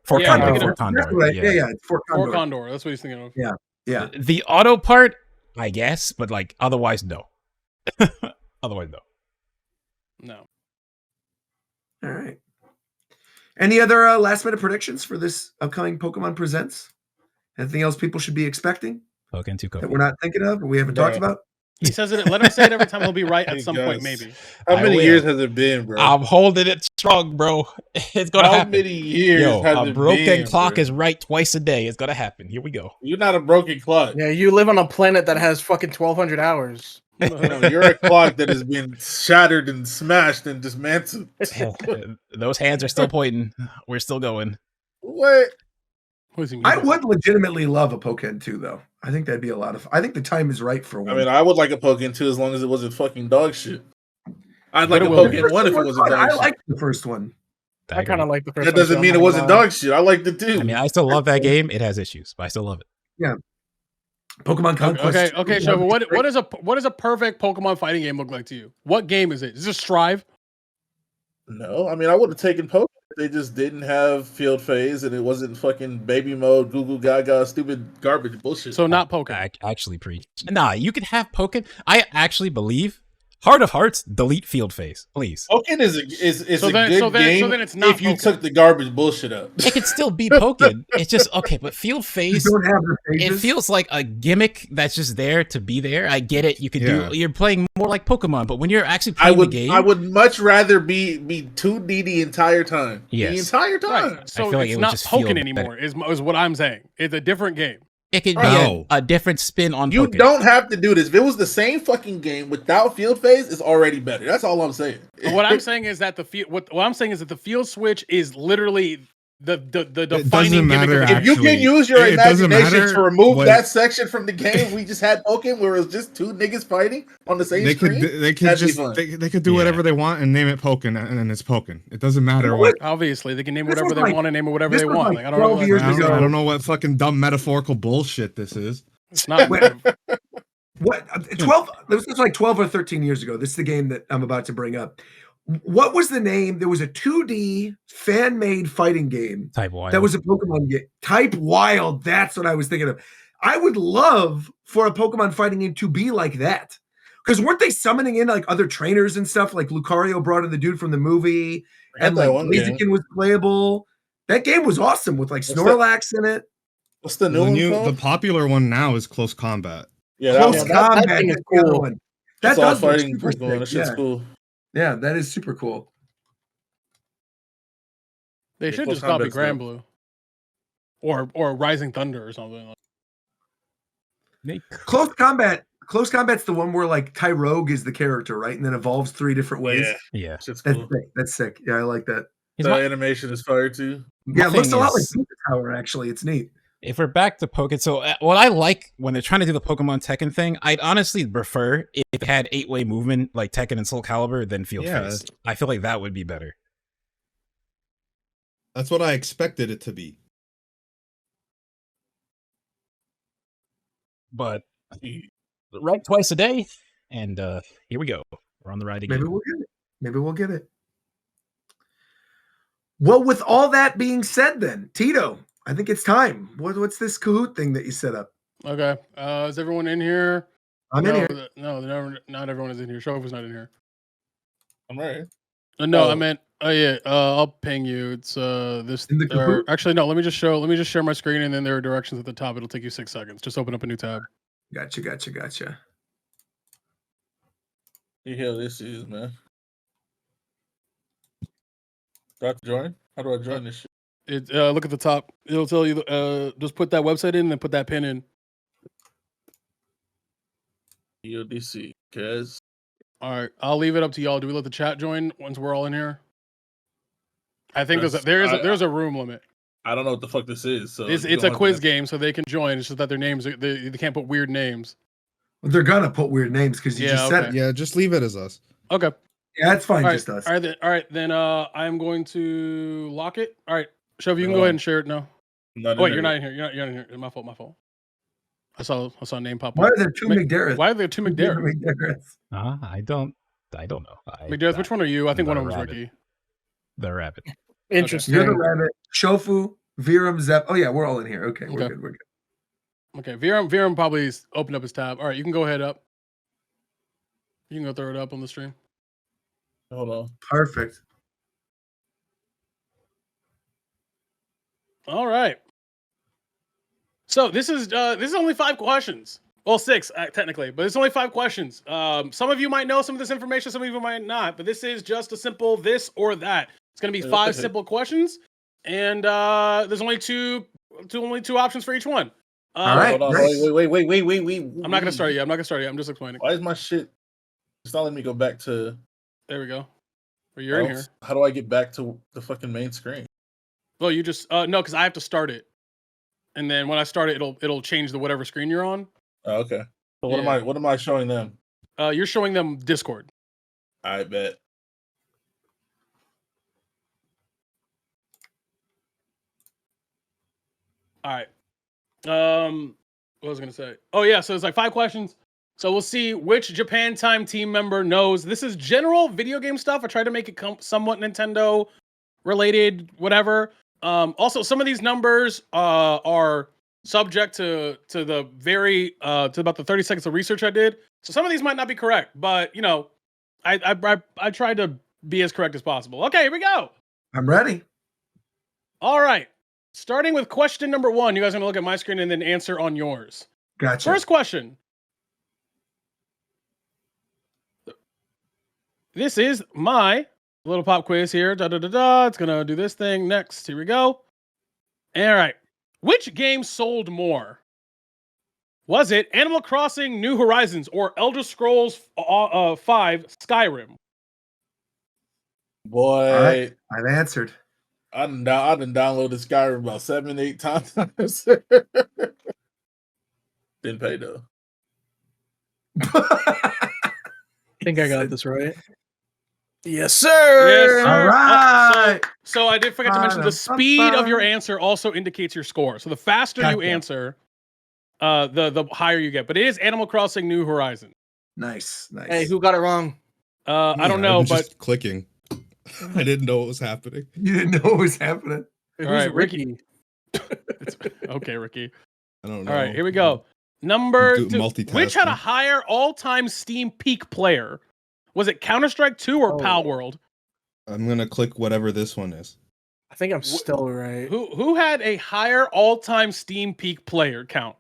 Fort Condor. Fort Condor. Yeah, it's Fort Condor. That's what he's thinking of. Yeah. The auto part, I guess, but like otherwise, no. Otherwise, no. No. All right. Any other last minute predictions for this upcoming Pokemon Presents? Anything else people should be expecting Pokemon 2 that we're not thinking of or we haven't talked about? He says it. Let him say it every time. He'll be right at Hey, some guys. point, maybe. How I many will. years has it been, bro? I'm holding it strong, bro. It's gonna How happen. many years Yo, has a it broken been, clock bro? is right twice a day. It's gonna happen. Here we go. You're not a broken clock. Yeah, you live on a planet that has fucking 1,200 hours. No, you're a clock that has been shattered and smashed and dismantled. Those hands are still pointing. We're still going. What? What does he mean I by would that? legitimately love a Pokken 2, though. I think that'd be a lot of. I think the time is right for one. I mean, I would like a Pokken 2 as long as it wasn't fucking dog shit. I'd like But a it will be. Pokken 1 if it wasn't dog I shit. liked the first one. I kind of like the first That one, doesn't too, mean I'm it not wasn't gonna lie. dog shit. I liked it too. I mean, I still love that game. It has issues, but I still love it. Pokemon Conquest. Okay, Shovel. What does a perfect Pokemon fighting game look like to you? What game is it? Is this Strive? No, I mean, I would have taken Pokemon if they just didn't have field phase and it wasn't fucking baby mode, Goo Goo Gaga, stupid garbage bullshit. So not Pokemon. I actually preach. Nah, you could have Pokken. I actually believe Heart of Hearts, delete field phase, please. Pokken is So a then- good so then- game so then it's not if you Pokken. took the garbage bullshit out. It could still be Pokken. It's just okay, but field You phase. don't have the It phases. feels like a gimmick that's just there to be there. I get it. You could Yeah. do. You're playing more like Pokemon, but when you're actually I playing would the game, I would much rather be 2D the entire time. Yes. The entire time. Right. So feel like it's it would not just feel Pokken better. anymore. Is what I'm saying. It's a different game. it could be No. a different spin on You Pokken. don't have to do this. If it was the same fucking game without field phase, it's already better. That's all I'm saying. What I'm saying is that the field. What I'm saying is that the field switch is literally the defining doesn't gimmick matter, of the game. If you can Actually, use your it doesn't imagination matter to remove what- that section from the game, we just had Pokemon where it was just two niggas fighting on the same They screen. could they could That'd be just fun. they could do Yeah. whatever they want and name it Pokken, and then it's Pokken. It doesn't matter what. Obviously, they can name This whatever was they like- want and name it whatever this they was want. like Like, I don't know. 12 years I don't, ago. I don't know what fucking dumb metaphorical bullshit this is. It's not. Wait. What 12? This was like 12 or 13 years ago. This is the game that I'm about to bring up. What was the name? There was a 2D fan-made fighting game Type Wild. that was a Pokemon game. Type Wild. That's what I was thinking of. I would love for a Pokemon fighting game to be like that. Because weren't they summoning in like other trainers and stuff? Like Lucario brought in the dude from the movie, I had and that like one game. Blaziken was playable. That game was awesome with like What's that? Snorlax in it. What's the new one called? The popular one now is Close Combat. Yeah, that Close one. that Combat. thing is That's the other cool. one. That's That all does look fighting super Pokemon. That sick. shit's Yeah. cool. Yeah, that is super cool. They Yeah, should Close just copy Combat's Grand dope. Blue, or Rising Thunder or something. Close Combat's the one where like Tyrogue is the character, right? And then evolves 3 different ways. Yeah, Yeah. shit's That's cool. sick. That's sick. Yeah, I like that. Here's The my- animation is fire too. my Yeah, it looks thing a lot like is- Pizza Tower, actually. It's neat. If we're back to Pokken, so what I like when they're trying to do the Pokemon Tekken thing, I'd honestly prefer if it had 8-way movement like Tekken and Soul Calibur than Field Yeah. Phase. I feel like that would be better. That's what I expected it to be. But right twice a day, and here we go. We're on the ride again. Maybe we'll get it. Maybe we'll get it. Well, with all that being said, then Tito, I think it's time. What's this Kahoot thing that you set up? Okay. Is everyone in here? I'm in here. Not everyone is in here. Shofu's not in here. I'm right. No, Oh. I meant. Oh yeah. I'll ping you. It's this. In the Kahoot? Actually, no. Let me just share my screen, and then there are directions at the top. It'll take you 6 seconds. Just open up a new tab. Gotcha. The hell this is, man. Do I have to join? How do I join this shit? It look at the top. It'll tell you. Just put that website in, and then put that pin in. EODC, guys. All right. I'll leave it up to y'all. Do we let the chat join once we're all in here? I think there's a room limit. I don't know what the fuck this is. So It's a quiz game, so they can join. It's just that their names they can't put weird names. Well, they're gonna put weird names because you Yeah, just said okay. it. Yeah, just leave it as us. Okay. Yeah, it's fine. All right. Just us. All right. Then I'm going to lock it. All right. Shove, you can go ahead and share it now. Oh, wait, you're not in here. You're not in here. My fault. I saw a name pop up. Why are there 2 McDarrett? Why are there 2 McDarrett? I don't know. McDarrett, which one are you? I think one of them's Rabbit. Ricky. The rabbit. Interesting. You're the rabbit. Shofu, Viram, Zep. Oh yeah, we're all in here. Okay, we're Okay. good. We're good. Okay, Viram probably opened up his tab. All right, you can go ahead up. You can go throw it up on the stream. Hold on. Perfect. All right. So this is only 5 questions. Well, 6 technically, but it's only 5 questions. Some of you might know some of this information, some of you might not. But this is just a simple this or that. It's going to be 5 simple questions, and there's only two options for each one. All right. Hold on. Wait. I'm not going to start yet. I'm just explaining. Why is my shit? It's not letting me go back to. There we go. Well, you're in here. How do I get back to the fucking main screen? Well, you just no, because I have to start it, and then when I start it, it'll change the whatever screen you're on. Oh, okay. So what am I showing them? You're showing them Discord. I bet. All right. What was I gonna say? Oh yeah, so it's like 5 questions. So we'll see which Japan Time team member knows. This is general video game stuff. I tried to make it somewhat Nintendo related, whatever. Also, some of these numbers are subject to the very to about the 30 seconds of research I did. So some of these might not be correct, but you know, I tried to be as correct as possible. Okay, here we go. I'm ready. All right. Starting with question number 1. You guys are gonna look at my screen and then answer on yours. Gotcha. First question. This is my little pop quiz here. It's gonna do this thing next. Here we go. All right. Which game sold more? Was it Animal Crossing New Horizons or Elder Scrolls 5 Skyrim? Boy, All right. I've answered. I done downloaded Skyrim about 7-8 times. Didn't pay though. I think I got this right. Yes, sir. Yes, sir. All right. So I did forget to mention the speed of your answer also indicates your score. So the faster you answer, the higher you get. But it is Animal Crossing New Horizons. Nice. Hey, who got it wrong? I don't know, but just clicking. I didn't know what was happening. You didn't know what was happening. All right, Ricky. Okay, Ricky. I don't know. All right, here we go. Number 2. Multitasking. Which had a higher all-time Steam peak player? Was it Counter-Strike 2 or Pal World? I'm gonna click whatever this one is. I think I'm still right. Who had a higher all-time Steam peak player count?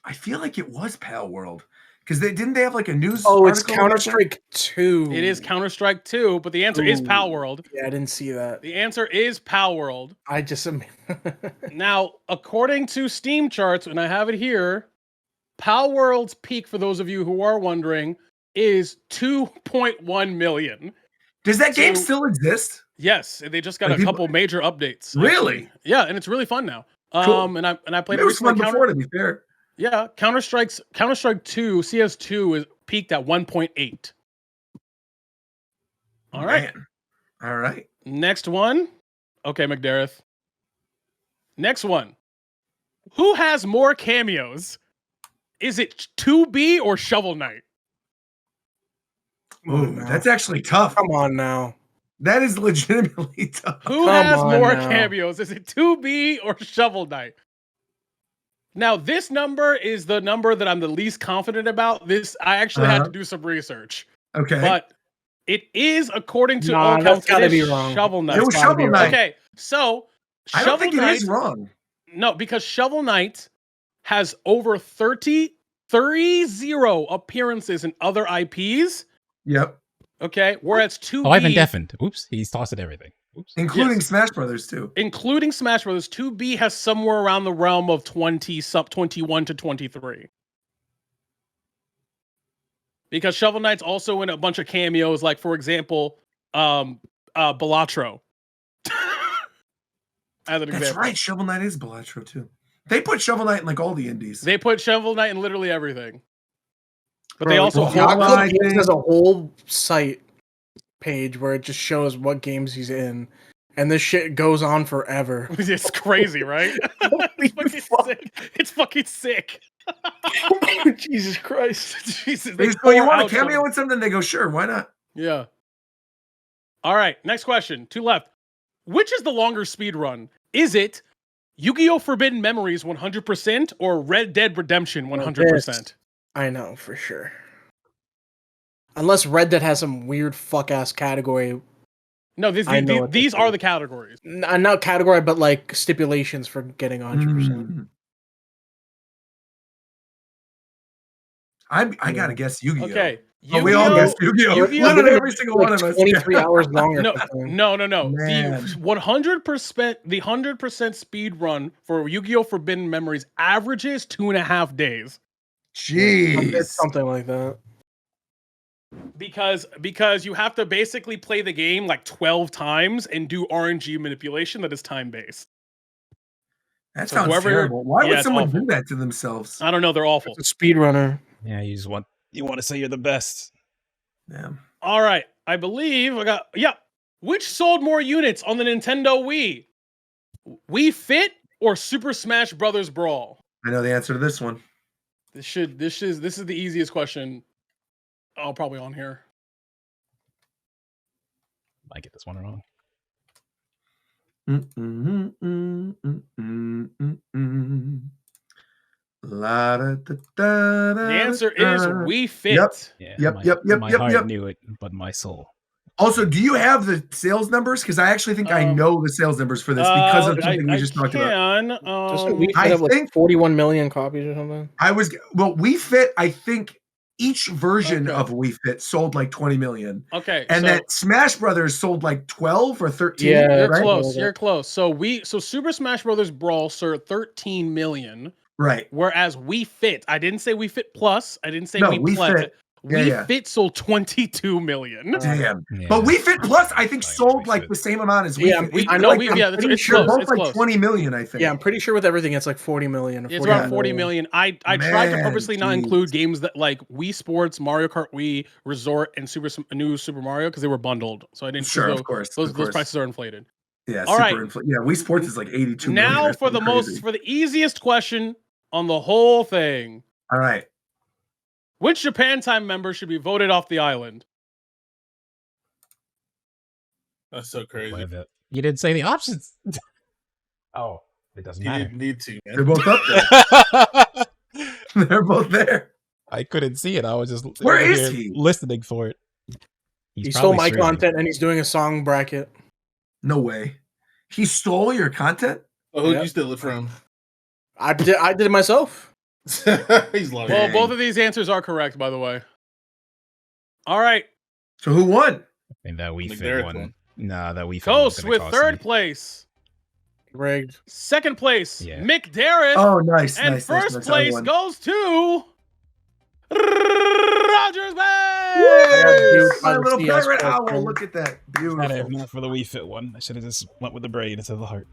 I feel like it was Pal World because didn't they have like a news? Oh, it's article Counter-Strike 2. It is Counter-Strike 2, but the answer is Pal World. Yeah, I didn't see that. The answer is Pal World. I just Now, according to Steam charts, and I have it here, Pal World's peak, for those of you who are wondering, is 2.1 million. Does that game still exist? Yes, they just got a couple major updates. Really? Actually. Yeah, and it's really fun now. Cool. And I played it was fun before, to be fair. Yeah, Counter-Strike 2, CS2 is peaked at 1.8. All right. Man. All right. Next one. Okay, McDareth. Next one. Who has more cameos? Is it 2B or Shovel Knight? Ooh, that's actually tough. Come on now. That is legitimately tough. Who has more cameos? Is it 2B or Shovel Knight? Now, this number is the number that I'm the least confident about. This I actually had to do some research. Okay. But it is, according to all counts, gotta be wrong. Shovel Knight. It was Shovel Knight. Okay, so I don't think it is wrong. No, because Shovel Knight has over 30 appearances in other IPs. Yep. Okay, whereas 2B... Oh, I've been deafened. Oops, he's tossing everything. Oops. Including Smash Brothers, too. Including Smash Brothers, 2B has somewhere around the realm of 21 to 23. Because Shovel Knight's also in a bunch of cameos, like, for example, Balatro. As an example. That's right, Shovel Knight is Balatro, too. They put Shovel Knight in, like, all the indies. They put Shovel Knight in literally everything. But Bro, they also... There's a whole site page where it just shows what games he's in, and this shit goes on forever. It's crazy, right? It's fucking sick. It's fucking sick. Jesus Christ. Jesus, They go, you want a cameo in something? They go, sure, why not? Yeah. All right, next question. 2 left. Which is the longer speed run? Is it Yu-Gi-Oh! Forbidden Memories 100% or Red Dead Redemption 100%? I know for sure. Unless Red Dead has some weird fuck ass category No, these are the categories. Not category, but like stipulations for getting 100%. I gotta guess Yu-Gi-Oh. Okay. Oh, we all guessed Yu-Gi-Oh. Literally every single one of us. 23 hours long. No. Man. The 100% speed run for Yu-Gi-Oh! Forbidden Memories averages 2.5 days. Jeez. Something like that. Because you have to basically play the game like 12 times and do RNG manipulation that is time-based. That sounds terrible. Why would someone do that to themselves? I don't know. They're awful. It's a speedrunner. Yeah, you want to say you're the best. Yeah. All right. I believe I got Which sold more units on the Nintendo Wii? Wii Fit or Super Smash Brothers Brawl? I know the answer to this one. This is the easiest question. Probably on here. Might get this one wrong. The answer is Wii Fit. My heart knew it, but my soul. Also, do you have the sales numbers? Because I actually think I know the sales numbers for this because of something we just talked about. I think 41 million copies or something. Wii Fit, I think each version of Wii Fit sold like 20 million. Okay. And that Smash Brothers sold like 12 or 13. Yeah, you're right? close. You're close. So Super Smash Brothers Brawl sold 13 million. Right. Whereas Wii Fit, I didn't say Wii Fit Plus. I didn't say Wii Fit. Wii Fit sold 22 million. Damn. Yeah. But Wii Fit Plus, I think, sold like the same amount as Wii Fit. I know Wii Fit. It's sure close. both like 20 million, I think. Yeah, I'm pretty sure with everything, it's like 40 million. It's around 40 million. I tried to purposely not include games that like Wii Sports, Mario Kart Wii, Resort, and New Super Mario because they were bundled. So I didn't. Sure, of course. Those prices are inflated. Yeah. All right. Yeah, Wii Sports is like 82 million. Now for the easiest question on the whole thing. All right. Which Japan Time member should be voted off the island? That's so crazy. You didn't say the options. Oh, it doesn't matter. You didn't need to, man. They're both up there. They're both there. I couldn't see it. I was just where is he listening for it. He stole my content and he's doing a song bracket. No way. He stole your content? Oh, who'd you steal it from? I did it myself. He's lying. Well, both of these answers are correct, by the way. All right. So who won? I think that Wii Fit won. Nah, that Wii Fit Coast with third place. Rigged. Second place, Mick Darris. Oh, nice. And first place goes to Rogers Bay. My little pirate owl. Look at that. Beautiful. If not for the Wii Fit one, I should have just went with the brain instead of the heart.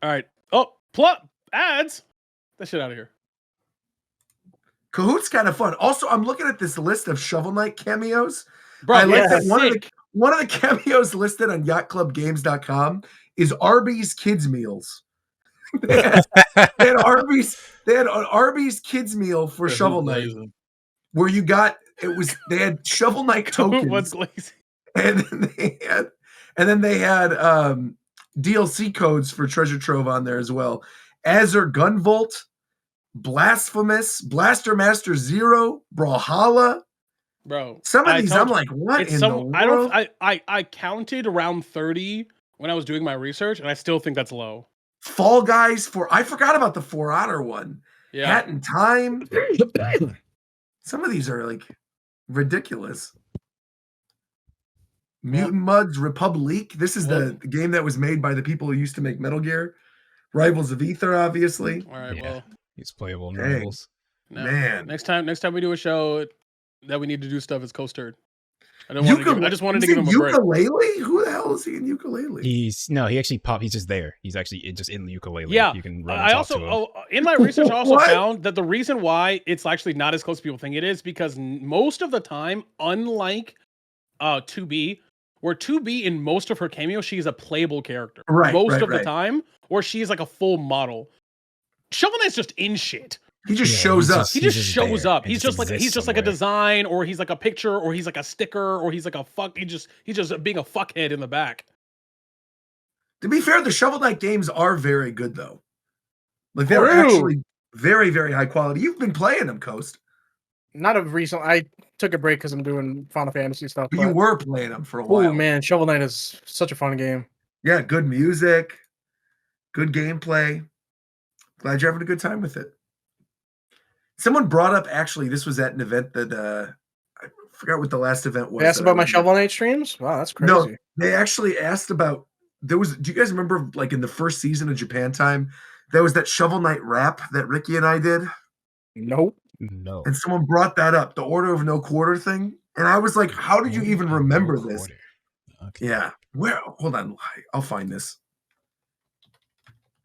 All right. Oh, plot ads. That shit out of here. Kahoot's kind of fun. Also, I'm looking at this list of Shovel Knight cameos. Bro, I like that one of the cameos listed on yachtclubgames.com is Arby's Kids Meals. they had Arby's Kids Meal for Shovel Knight, where they had Shovel Knight tokens. What's lazy? And then they had DLC codes for Treasure Trove on there as well. Azure Gunvolt, Blasphemous, Blaster Master Zero, Brawlhalla. Bro, some of these I'm like, what in the world? I counted around 30 when I was doing my research, and I still think that's low. Fall Guys I forgot about the For Honor one. Yeah. Hat in Time. Some of these are like ridiculous. Mutant Mud's Republic. This is the game that was made by the people who used to make Metal Gear. Rivals of Ether, obviously. All right, well, he's playable in Rivals. No. Man, next time we do a show that we need to do stuff, it's Coast Turd. I just wanted to give him a break. Ukulele? Who the hell is he in Ukulele? He actually popped. He's just there. He's actually just in the Ukulele. Yeah, you can run and talk to him. In my research, I also found that the reason why it's actually not as close as people think it is because most of the time, unlike 2B, where 2B in most of her cameos, she's a playable character. Most of the time, or she's like a full model. Shovel Knight's just in shit. He just shows up. He just shows up. He's just like a design, or he's like a picture, or he's like a sticker, or he's like a fuck. He's just being a fuckhead in the back. To be fair, the Shovel Knight games are very good though. Like they're actually very, very high quality. You've been playing them, Coast. not a recent. I took a break because I'm doing Final Fantasy stuff. But you were playing them for a while. Oh man, Shovel Knight is such a fun game. Yeah, good music, good gameplay. Glad you're having a good time with it. Someone brought up, actually, this was at an event that I forgot what the last event was. They asked about my Shovel Knight streams? Wow, that's crazy. No, they actually asked about, do you guys remember, like, in the first season of Japan Time, there was that Shovel Knight rap that Ricky and I did? Nope. No. And someone brought that up, the Order of No Quarter thing. And I was like, how did you even remember this? Okay. Yeah. Hold on. I'll find this.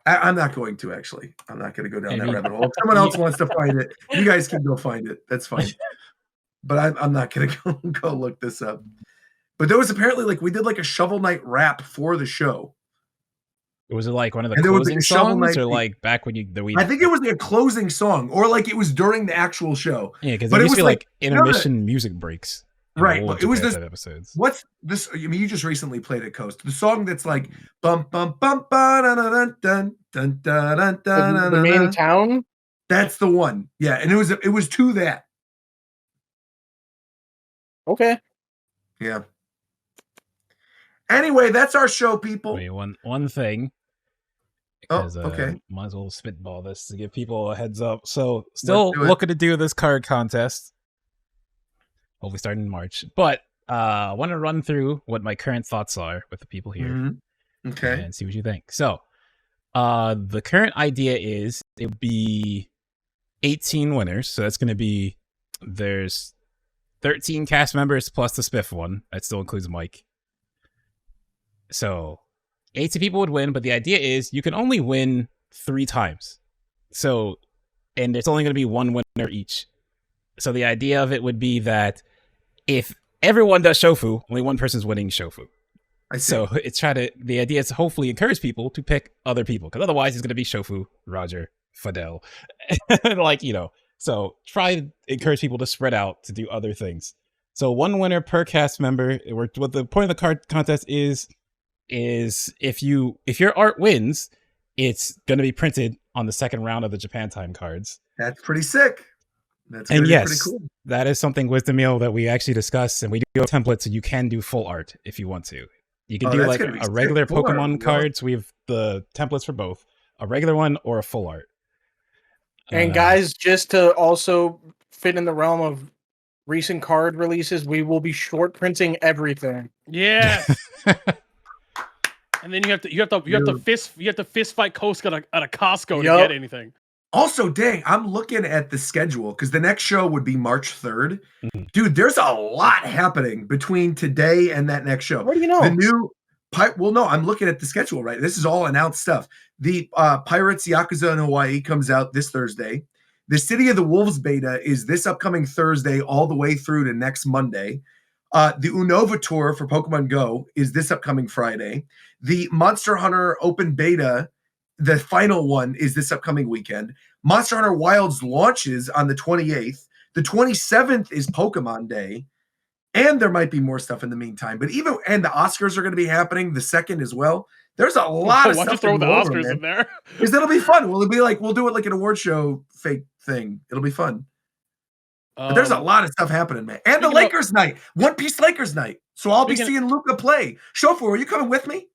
I'm not going to, actually. I'm not going to go down that rabbit hole. If someone else wants to find it, you guys can go find it. That's fine. But I'm not going to go look this up. But there was apparently, like, we did like a Shovel Knight rap for the show. Was it like one of the closing songs, or like back when I think it was a closing song, or like it was during the actual show. Yeah, because it used to be like intermission music breaks. Right, but it was this episodes. What's this? I mean, you just recently played it, Coast. The song that's like bum bum bum ba dun dun dun dun dun dun. The main town. That's the one. Yeah, and it was to that. Okay. Yeah. Anyway, that's our show, people. Wait, one thing. Because, okay. Might as well spitball this to give people a heads up. So, still looking to do this card contest. Hopefully starting in March. But I want to run through what my current thoughts are with the people here. Mm-hmm. Okay. And see what you think. So, the current idea is it would be 18 winners. So that's going to be, there's 13 cast members plus the Spiff one. That still includes Mike. So 18 people would win, but the idea is you can only win 3 times. So, and it's only going to be one winner each. So the idea of it would be that if everyone does Shofu, only one person's winning Shofu. So it's the idea is to hopefully encourage people to pick other people, because otherwise it's going to be Shofu, Roger, Fidel. Like, so try to encourage people to spread out to do other things. So one winner per cast member. What the point of the card contest is if your art wins, it's going to be printed on the second round of the Japan Time cards. That's pretty sick. That's and yes, pretty cool. That is something with the meal that we actually discussed, and we do have templates, so you can do full art if you want to. You can do like a regular Pokemon cards. We have the templates for both, a regular one or a full art. And guys, just to also fit in the realm of recent card releases, we will be short printing everything. Yes. And then you have to fist fight Coast at a Costco to get anything. Also, dang, I'm looking at the schedule because the next show would be March 3rd. Mm-hmm. Dude, there's a lot happening between today and that next show. What do you know? The new I'm looking at the schedule, right? This is all announced stuff. The Pirates Yakuza in Hawaii comes out this Thursday. The City of the Wolves beta is this upcoming Thursday all the way through to next Monday. The Unova Tour for Pokemon Go is this upcoming Friday. The Monster Hunter Open Beta, the final one, is this upcoming weekend. Monster Hunter Wilds launches on the 28th. The 27th is Pokemon Day. And there might be more stuff in the meantime. But and the Oscars are going to be happening the 2nd as well. There's a lot of stuff. Why don't you throw the Oscars in there? Because it'll be fun. We'll do it like an award show fake thing. It'll be fun. But there's a lot of stuff happening, man. And the Lakers night. One Piece Lakers night. So I'll be seeing Luca play. Shofu, are you coming with me?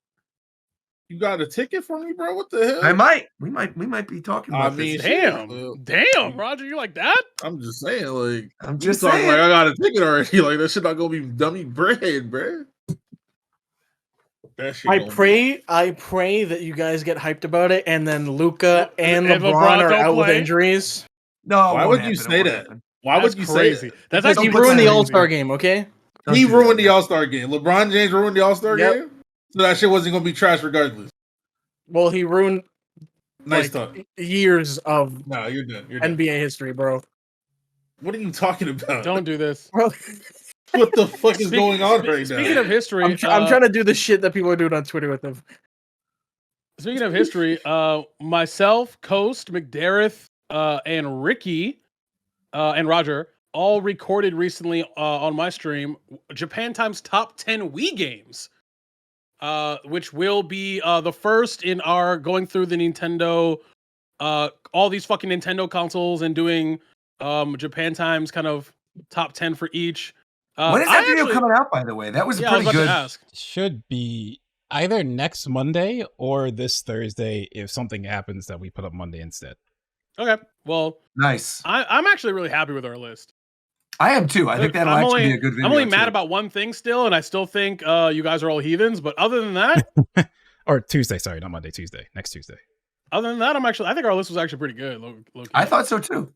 You got a ticket for me, bro? What the hell? I might. We might be talking about this. Damn, Roger, you like that? I'm just saying, like, I'm just saying, like I got a ticket already. Like that shit not gonna be dummy bread, bro. That shit I pray that you guys get hyped about it, and then Luca and LeBron are out with injuries. No, why would you say that? Why would you say that? That's like he ruined the All-Star game. Okay, he ruined the All-Star game. LeBron James ruined the All-Star game. So that shit wasn't gonna be trash regardless. Well, he ruined years of you're done. NBA history, bro. What are you talking about? Don't do this. What the fuck is going on right now? Speaking of history, I'm trying to do the shit that people are doing on Twitter with them. Speaking of history, myself, Coast, McDareth, and Ricky, and Roger all recorded recently on my stream Japan Time's top 10 Wii games. Which will be the first in our going through the Nintendo, all these fucking Nintendo consoles and doing Japan Times kind of top 10 for each. When is that video coming out, by the way? That was yeah, pretty I was about good. to ask. Should be either next Monday or this Thursday if something happens that we put up Monday instead. Okay, well, nice. I'm actually really happy with our list. I am too. I think that'll actually be a good video. I'm only mad about one thing still, and I still think you guys are all heathens. But other than that, or Tuesday, sorry, not Monday, Tuesday, next Tuesday. Other than that, I think our list was actually pretty good. I thought so too.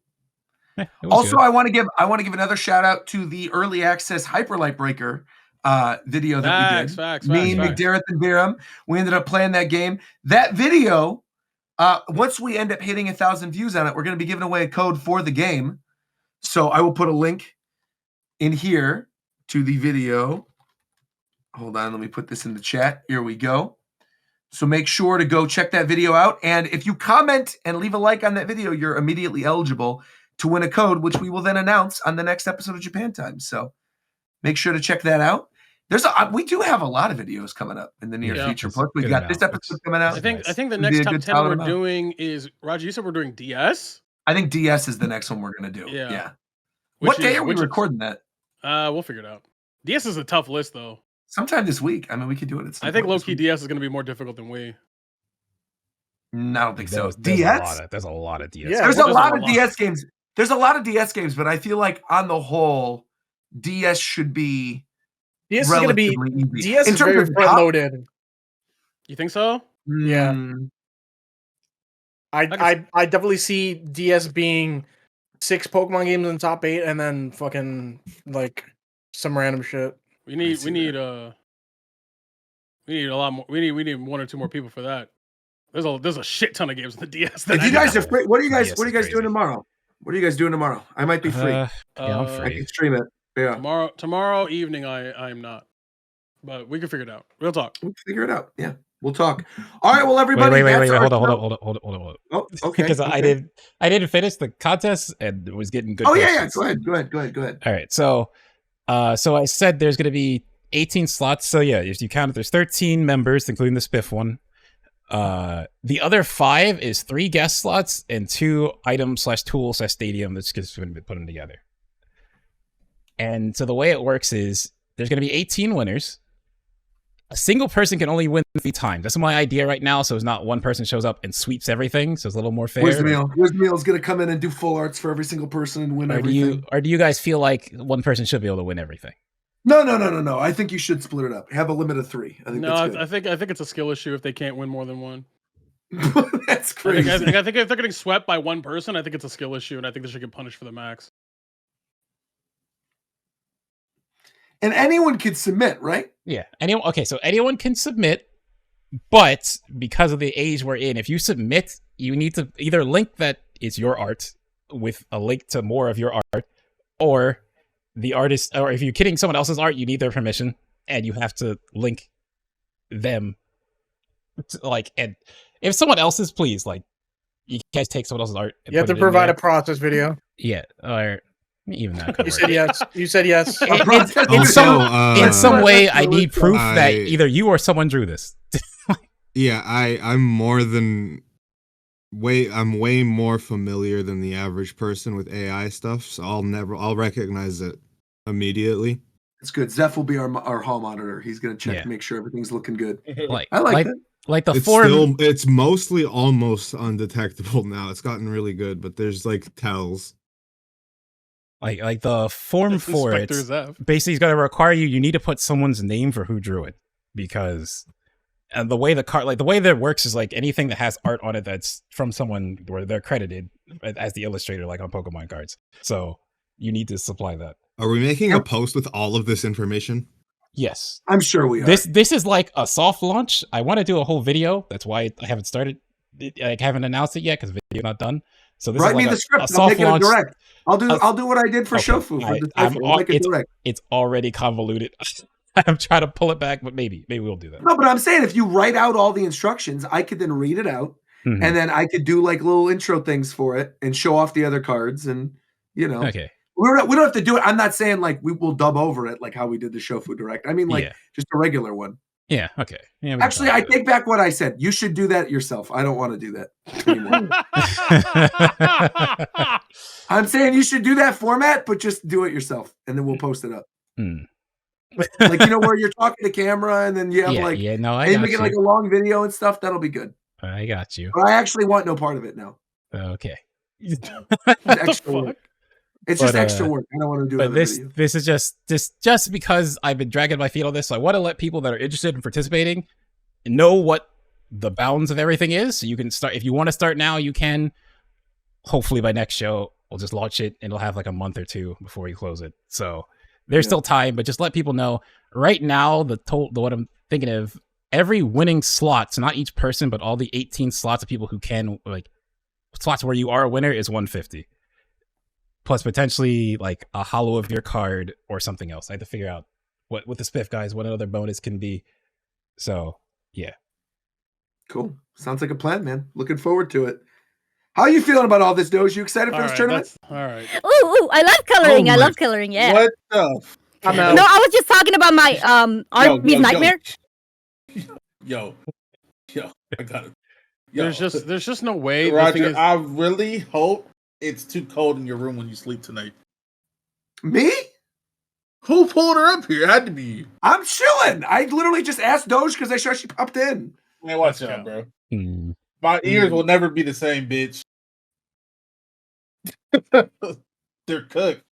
Also, I want to give another shout out to the early access Hyperlight Breaker video that we did. Me, McDareth, and Biram. We ended up playing that game. That video, once we end up hitting 1,000 views on it, we're going to be giving away a code for the game. So I will put a link in here to the video. Hold on, let me put this in the chat. Here we go. So make sure to go check that video out. And if you comment and leave a like on that video, you're immediately eligible to win a code, which we will then announce on the next episode of Japan Time. So make sure to check that out. We do have a lot of videos coming up in the near future. Plus, we've got this episode coming out. I think the next top 10 we're doing is, Roger, you said we're doing DS? I think DS is the next one we're going to do. Yeah. What day are we recording that? We'll figure it out. DS is a tough list, though. Sometime this week. I mean, we could do it. I think low-key DS is going to be more difficult than we. No, I don't think so. DS? There's a lot of DS. Yeah, there's a lot of DS games. There's a lot of DS games, but I feel like on the whole, DS should be DS is going to be easy. DS is very front loaded. You think so? Yeah. I definitely see DS being 6 Pokemon games in the top 8, and then fucking like some random shit. We need a lot more. We need 1 or 2 more people for that. There's a shit ton of games in the DS. If you guys are free, what are you guys doing tomorrow? What are you guys doing tomorrow? I might be free. Yeah, I'm free. I can stream it. Yeah. Tomorrow evening I am not. But we can figure it out. We'll talk. We'll figure it out. Yeah. We'll talk. All right, well, everybody. Wait. Hold on. Oh, okay. Because I didn't finish the contest and it was getting good. Oh, yeah. Go ahead. All right. So I said there's going to be 18 slots. So yeah, if you count it, there's 13 members, including the Spiff one. The other 5 is 3 guest slots and 2 item/tool/stadium that's just going to be put them together. And so the way it works is there's going to be 18 winners. A single person can only win 3 times. That's my idea right now. So it's not one person shows up and sweeps everything. So it's a little more fair. Wismeal is going to come in and do full arts for every single person and win everything. Or do you guys feel like one person should be able to win everything? No. I think you should split it up. Have a limit of 3. I think that's good. I think it's a skill issue if they can't win more than one. That's crazy. I think if they're getting swept by one person, I think it's a skill issue, and I think they should get punished for the max. And anyone can submit, right? Yeah. So anyone can submit, but because of the age we're in, if you submit, you need to either link that it's your art with a link to more of your art, or the artist, or if you're kidding someone else's art, you need their permission, and you have to link them. And if someone else's, please, you guys take someone else's art. You have to provide a process video. Yeah, or even that. You said yes. You said yes. In some way, I need proof that either you or someone drew this. Yeah, I'm way more familiar than the average person with AI stuff, so I'll recognize it immediately. It's good. Zeph will be our hall monitor. He's gonna check to make sure everything's looking good. I like that. Like the form, it's mostly almost undetectable now. It's gotten really good, but there's tells. Like the form for it, basically, it's going to require you need to put someone's name for who drew it, because the way the way that works is anything that has art on it that's from someone where they're credited as the illustrator, like on Pokemon cards. So you need to supply that. Are we making a post with all of this information? Yes, I'm sure we are. This is like a soft launch. I want to do a whole video. That's why I haven't started. I haven't announced it yet because the video's not done. So this write is me the script. I'll make it a direct. I'll do what I did for Shofu. It's already convoluted. I'm trying to pull it back, but maybe we'll do that. No, but I'm saying if you write out all the instructions, I could then read it out, and then I could do little intro things for it and show off the other cards, and Okay. We don't have to do it. I'm not saying we will dub over it like how we did the Shofu Direct. I mean just a regular one. Yeah. Okay. Yeah, Actually, I take back what I said. You should do that yourself. I don't want to do that anymore. I'm saying you should do that format, but just do it yourself, and then we'll post it up. Like, you know, where you're talking to camera, and then you have like, no, I and got make it you. like a long video and stuff. That'll be good. I got you. But I actually want no part of it now. Okay. Extra work. It's just extra work. I don't want to do it. But this is just because I've been dragging my feet on this, so I want to let people that are interested in participating know what the bounds of everything is. So you can start if you want to start now. You can. Hopefully by next show we'll just launch it, and it'll have like a month or two before we close it. So there's still time, but just let people know right now. What I'm thinking of, every winning slot, so not each person, but all the 18 slots of people who can like slots where you are a winner is 150. Plus potentially like a hollow of your card or something else. I had to figure out what with the spiff guys, what another bonus can be. So yeah. Cool. Sounds like a plan, man. Looking forward to it. How are you feeling about all this, Doge? You excited for this tournament? All right. Ooh, I love coloring. I love coloring, yeah. What the? I'm out. No, I was just talking about my Arby's nightmare. Yo, I got it. There's just no way. Roger, I really hope it's too cold in your room when you sleep tonight. Me? Who pulled her up here? It had to be you. I'm chilling. I literally just asked Doge because I saw she popped in. Man, watch out, bro. My ears will never be the same, bitch. They're cooked.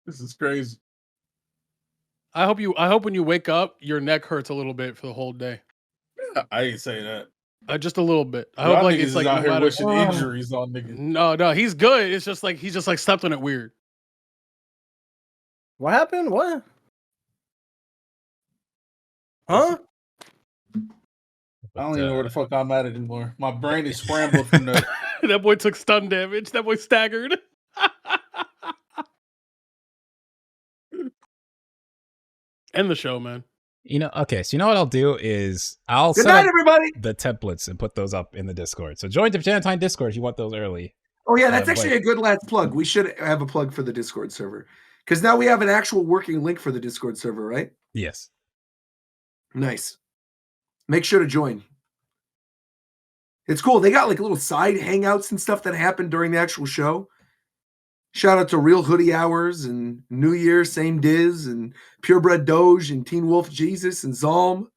This is crazy. I hope when you wake up, your neck hurts a little bit for the whole day. I ain't say that. Just a little bit. I Y'all hope like niggas it's like is out no here matter- wishing injuries on niggas. No, he's good. It's just like he's just like stepped on it weird. What happened? What? Huh? I don't even know where the fuck I'm at anymore. My brain is scrambled from the. That boy took stun damage. That boy staggered. End the show, man. You know, okay, so you know what I'll do is I'll Good set night, up everybody. the templates and put those up in the Discord. So join the Janatine Discord if you want those early. Oh yeah, that's actually a good last plug. We should have a plug for the Discord server because now we have an actual working link for the Discord server, right? Yes. Nice. Make sure to join. It's cool. They got like little side hangouts and stuff that happen during the actual show. Shout out to Real Hoodie Hours and New Year, Same Diz, and Purebred Doge and Teen Wolf Jesus and Zalm.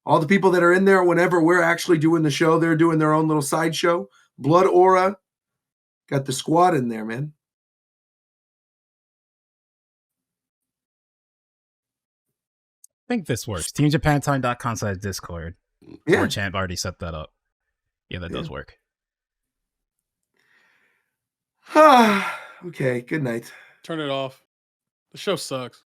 All the people that are in there whenever we're actually doing the show, they're doing their own little side show. Blood Aura. Got the squad in there, man. I think this works. TeamJapanTime.com/Discord. Yeah. Or Champ already set that up. Yeah, that does work. Okay, good night. Turn it off. The show sucks.